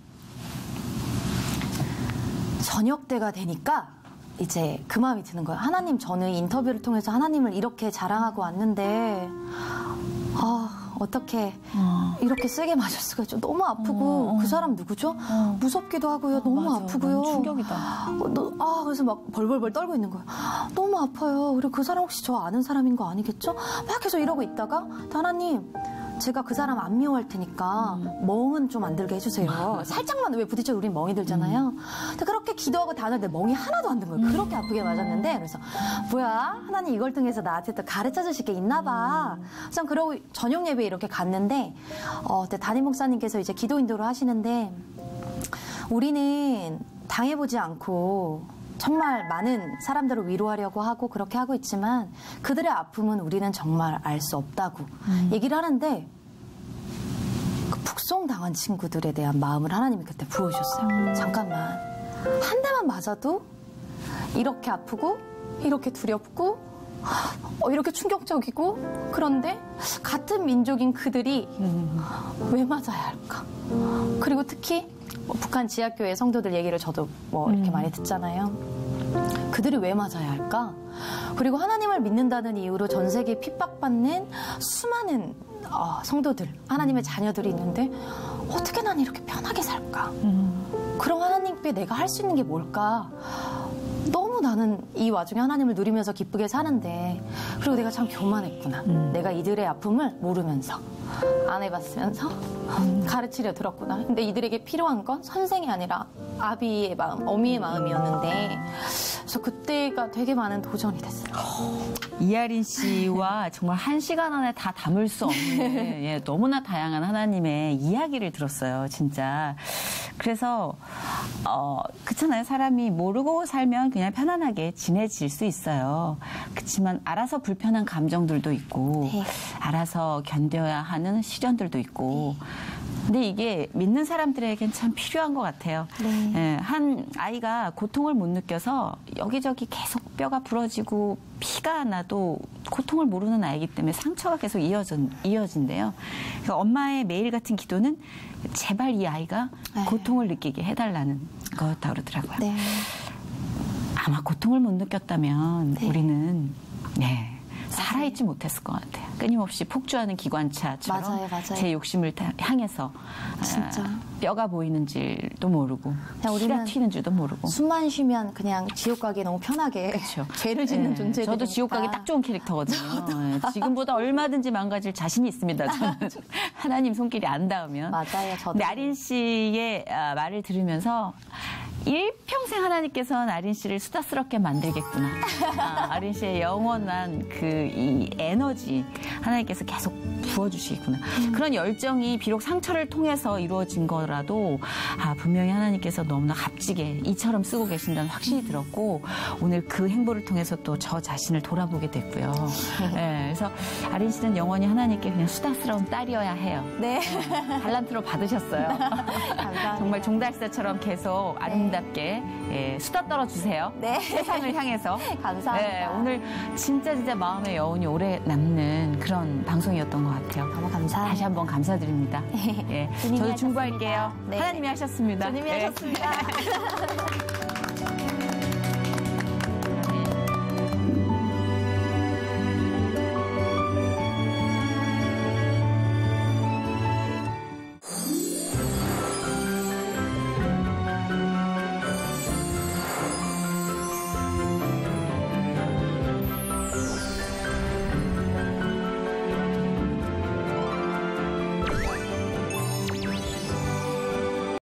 B: 저녁 때가 되니까 이제 그 마음이 드는 거예요. 하나님, 저는 인터뷰를 통해서 하나님을 이렇게 자랑하고 왔는데 어떻게 이렇게 세게 맞을 수가 있죠. 너무 아프고 그 사람 누구죠? 무섭기도 하고요. 너무 아프고요.
A: 너무 충격이다.
B: 그래서 막 벌벌벌 떨고 있는 거예요. 너무 아파요. 그리고 그 사람 혹시 저 아는 사람인 거 아니겠죠? 막 계속 이러고 있다가 하나님, 제가 그 사람 안 미워할 테니까 멍은 좀 안 들게 해주세요. 살짝만 왜 부딪혀도 우린 멍이 들잖아요. 근데 그렇게 기도하고 다녔는데 멍이 하나도 안 든 거예요. 그렇게 아프게 맞았는데 그래서 뭐야? 하나님 이걸 통해서 나한테 또 가르쳐 주실 게 있나 봐. 그래서 그러고 저녁 예배에 이렇게 갔는데 그때 담임 목사님께서 이제 기도 인도를 하시는데 우리는 당해보지 않고 정말 많은 사람들을 위로하려고 하고 그렇게 하고 있지만 그들의 아픔은 우리는 정말 알 수 없다고 얘기를 하는데 그 북송당한 친구들에 대한 마음을 하나님이 그때 부어주셨어요. 잠깐만, 한 대만 맞아도 이렇게 아프고 이렇게 두렵고 이렇게 충격적이고 그런데 같은 민족인 그들이 왜 맞아야 할까? 그리고 특히 북한 지하교회 성도들 얘기를 저도 이렇게 많이 듣잖아요. 그들이 왜 맞아야 할까? 그리고 하나님을 믿는다는 이유로 전 세계에 핍박받는 수많은 성도들, 하나님의 자녀들이 있는데 어떻게 난 이렇게 편하게 살까? 그럼 하나님께 내가 할 수 있는 게 뭘까? 너무 나는 이 와중에 하나님을 누리면서 기쁘게 사는데 그리고 내가 참 교만했구나. 내가 이들의 아픔을 모르면서 안 해봤으면서 가르치려 들었구나. 근데 이들에게 필요한 건 선생이 아니라 아비의 마음, 어미의 마음이었는데 그래서 그때가 되게 많은 도전이 됐어요.
A: 이하린 씨와 정말 1시간 안에 다 담을 수 없는 너무나 다양한 하나님의 이야기를 들었어요. 진짜. 그래서 그렇잖아요. 사람이 모르고 살면 그냥 편안하게 지내질 수 있어요. 그렇지만 알아서 불편한 감정들도 있고
B: 네.
A: 알아서 견뎌야 하는 시련들도 있고 근데 이게 믿는 사람들에겐 참 필요한 것 같아요.
B: 네.
A: 예, 한 아이가 고통을 못 느껴서 여기저기 계속 뼈가 부러지고 피가 나도 고통을 모르는 아이기 때문에 상처가 계속 이어진대요. 그러니까 엄마의 매일 같은 기도는 제발 이 아이가
B: 네.
A: 고통을 느끼게 해달라는 거였다고 그러더라고요.
B: 네.
A: 아마 고통을 못 느꼈다면
B: 네.
A: 우리는 살아있지 못했을 것 같아요. 끊임없이 폭주하는 기관차처럼
B: 맞아요.
A: 제 욕심을 향해서
B: 진짜.
A: 뼈가 보이는 줄도 모르고 피가
B: 우리는
A: 튀는 줄도 모르고
B: 숨만 쉬면 그냥 지옥 가기 너무 편하게
A: 그렇죠.
B: 죄를 짓는
A: 네,
B: 존재들이니까.
A: 저도 지옥 가기 딱 좋은 캐릭터거든요. 네, 지금보다 얼마든지 망가질 자신이 있습니다. 저는 하나님 손길이 안 닿으면.
B: 맞아요. 저도.
A: 근데 아린 씨의 말을 들으면서 일평생 하나님께서는 아린 씨를 수다스럽게 만들겠구나. 아린 씨의 영원한 이 에너지 하나님께서 계속 부어주시겠구나. 그런 열정이 비록 상처를 통해서 이루어진 거라도 분명히 하나님께서 너무나 값지게 이처럼 쓰고 계신다는 확신이 들었고 오늘 그 행보를 통해서 또 저 자신을 돌아보게 됐고요. 네, 그래서 아린 씨는 영원히 하나님께 그냥 수다스러운 딸이어야 해요.
B: 네.
A: 달란트로 받으셨어요.
B: 감사합니다.
A: 정말 종달새처럼 계속 아름답게 수다 떨어주세요.
B: 네.
A: 세상을 향해서.
B: 감사합니다.
A: 네, 오늘 진짜 마음의 여운이 오래 남는 그런 방송이었던 것 같아요.
B: 너무 감사합니다.
A: 다시 한번 감사드립니다. 예,
B: 주님이
A: 저도
B: 하셨습니다.
A: 중보할게요.
B: 네.
A: 하나님이 하셨습니다.
B: 주님이
A: 네.
B: 하셨습니다.